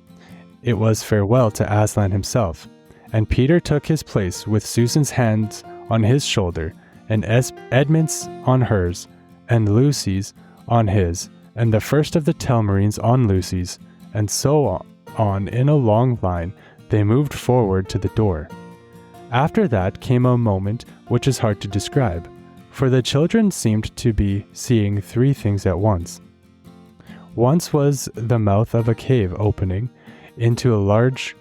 it was farewell to Aslan himself, and Peter took his place with Susan's hands on his shoulder, and Edmund's on hers, and Lucy's on his, and the first of the Telmarines on Lucy's, and so on in a long line. They moved forward to the door. After that came a moment which is hard to describe, for the children seemed to be seeing three things at once. Once was the mouth of a cave opening into a large,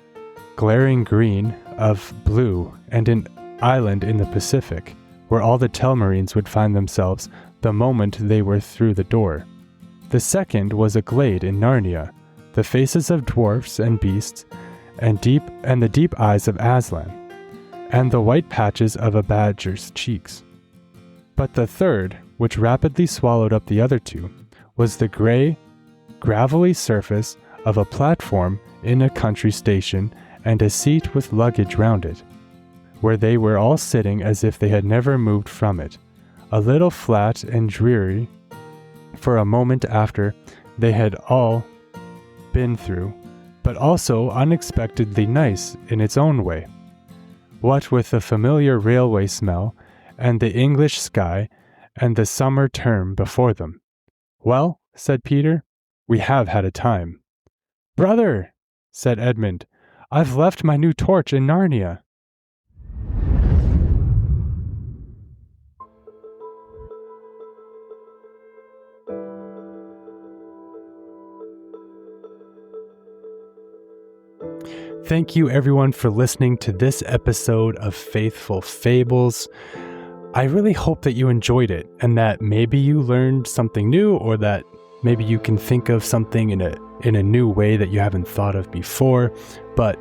glaring green of blue, and an island in the Pacific, where all the Telmarines would find themselves the moment they were through the door. The second was a glade in Narnia, the faces of dwarfs and beasts, and the deep eyes of Aslan, and the white patches of a badger's cheeks. But the third, which rapidly swallowed up the other two, was the gray, gravelly surface of a platform in a country station, and a seat with luggage round it, where they were all sitting as if they had never moved from it, a little flat and dreary for a moment after they had all been through, but also unexpectedly nice in its own way. What with the familiar railway smell, and the English sky, and the summer term before them. "Well," said Peter, "we have had a time." "Brother," said Edmund, "I've left my new torch in Narnia." Thank you everyone for listening to this episode of Faithful Fables. I really hope that you enjoyed it, and that maybe you learned something new, or that maybe you can think of something in a new way that you haven't thought of before. But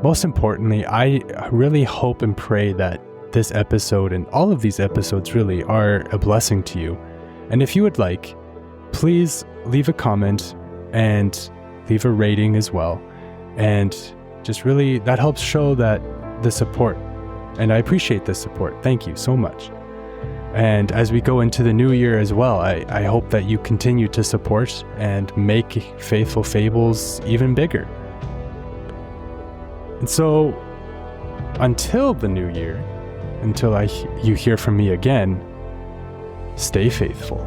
most importantly, I really hope and pray that this episode and all of these episodes really are a blessing to you. And if you would like, please leave a comment and leave a rating as well. And just really, that helps show that the support. And I appreciate the support. Thank you so much. And as we go into the new year as well, I hope that you continue to support and make Faithful Fables even bigger. And so, until the new year, until you hear from me again, stay faithful.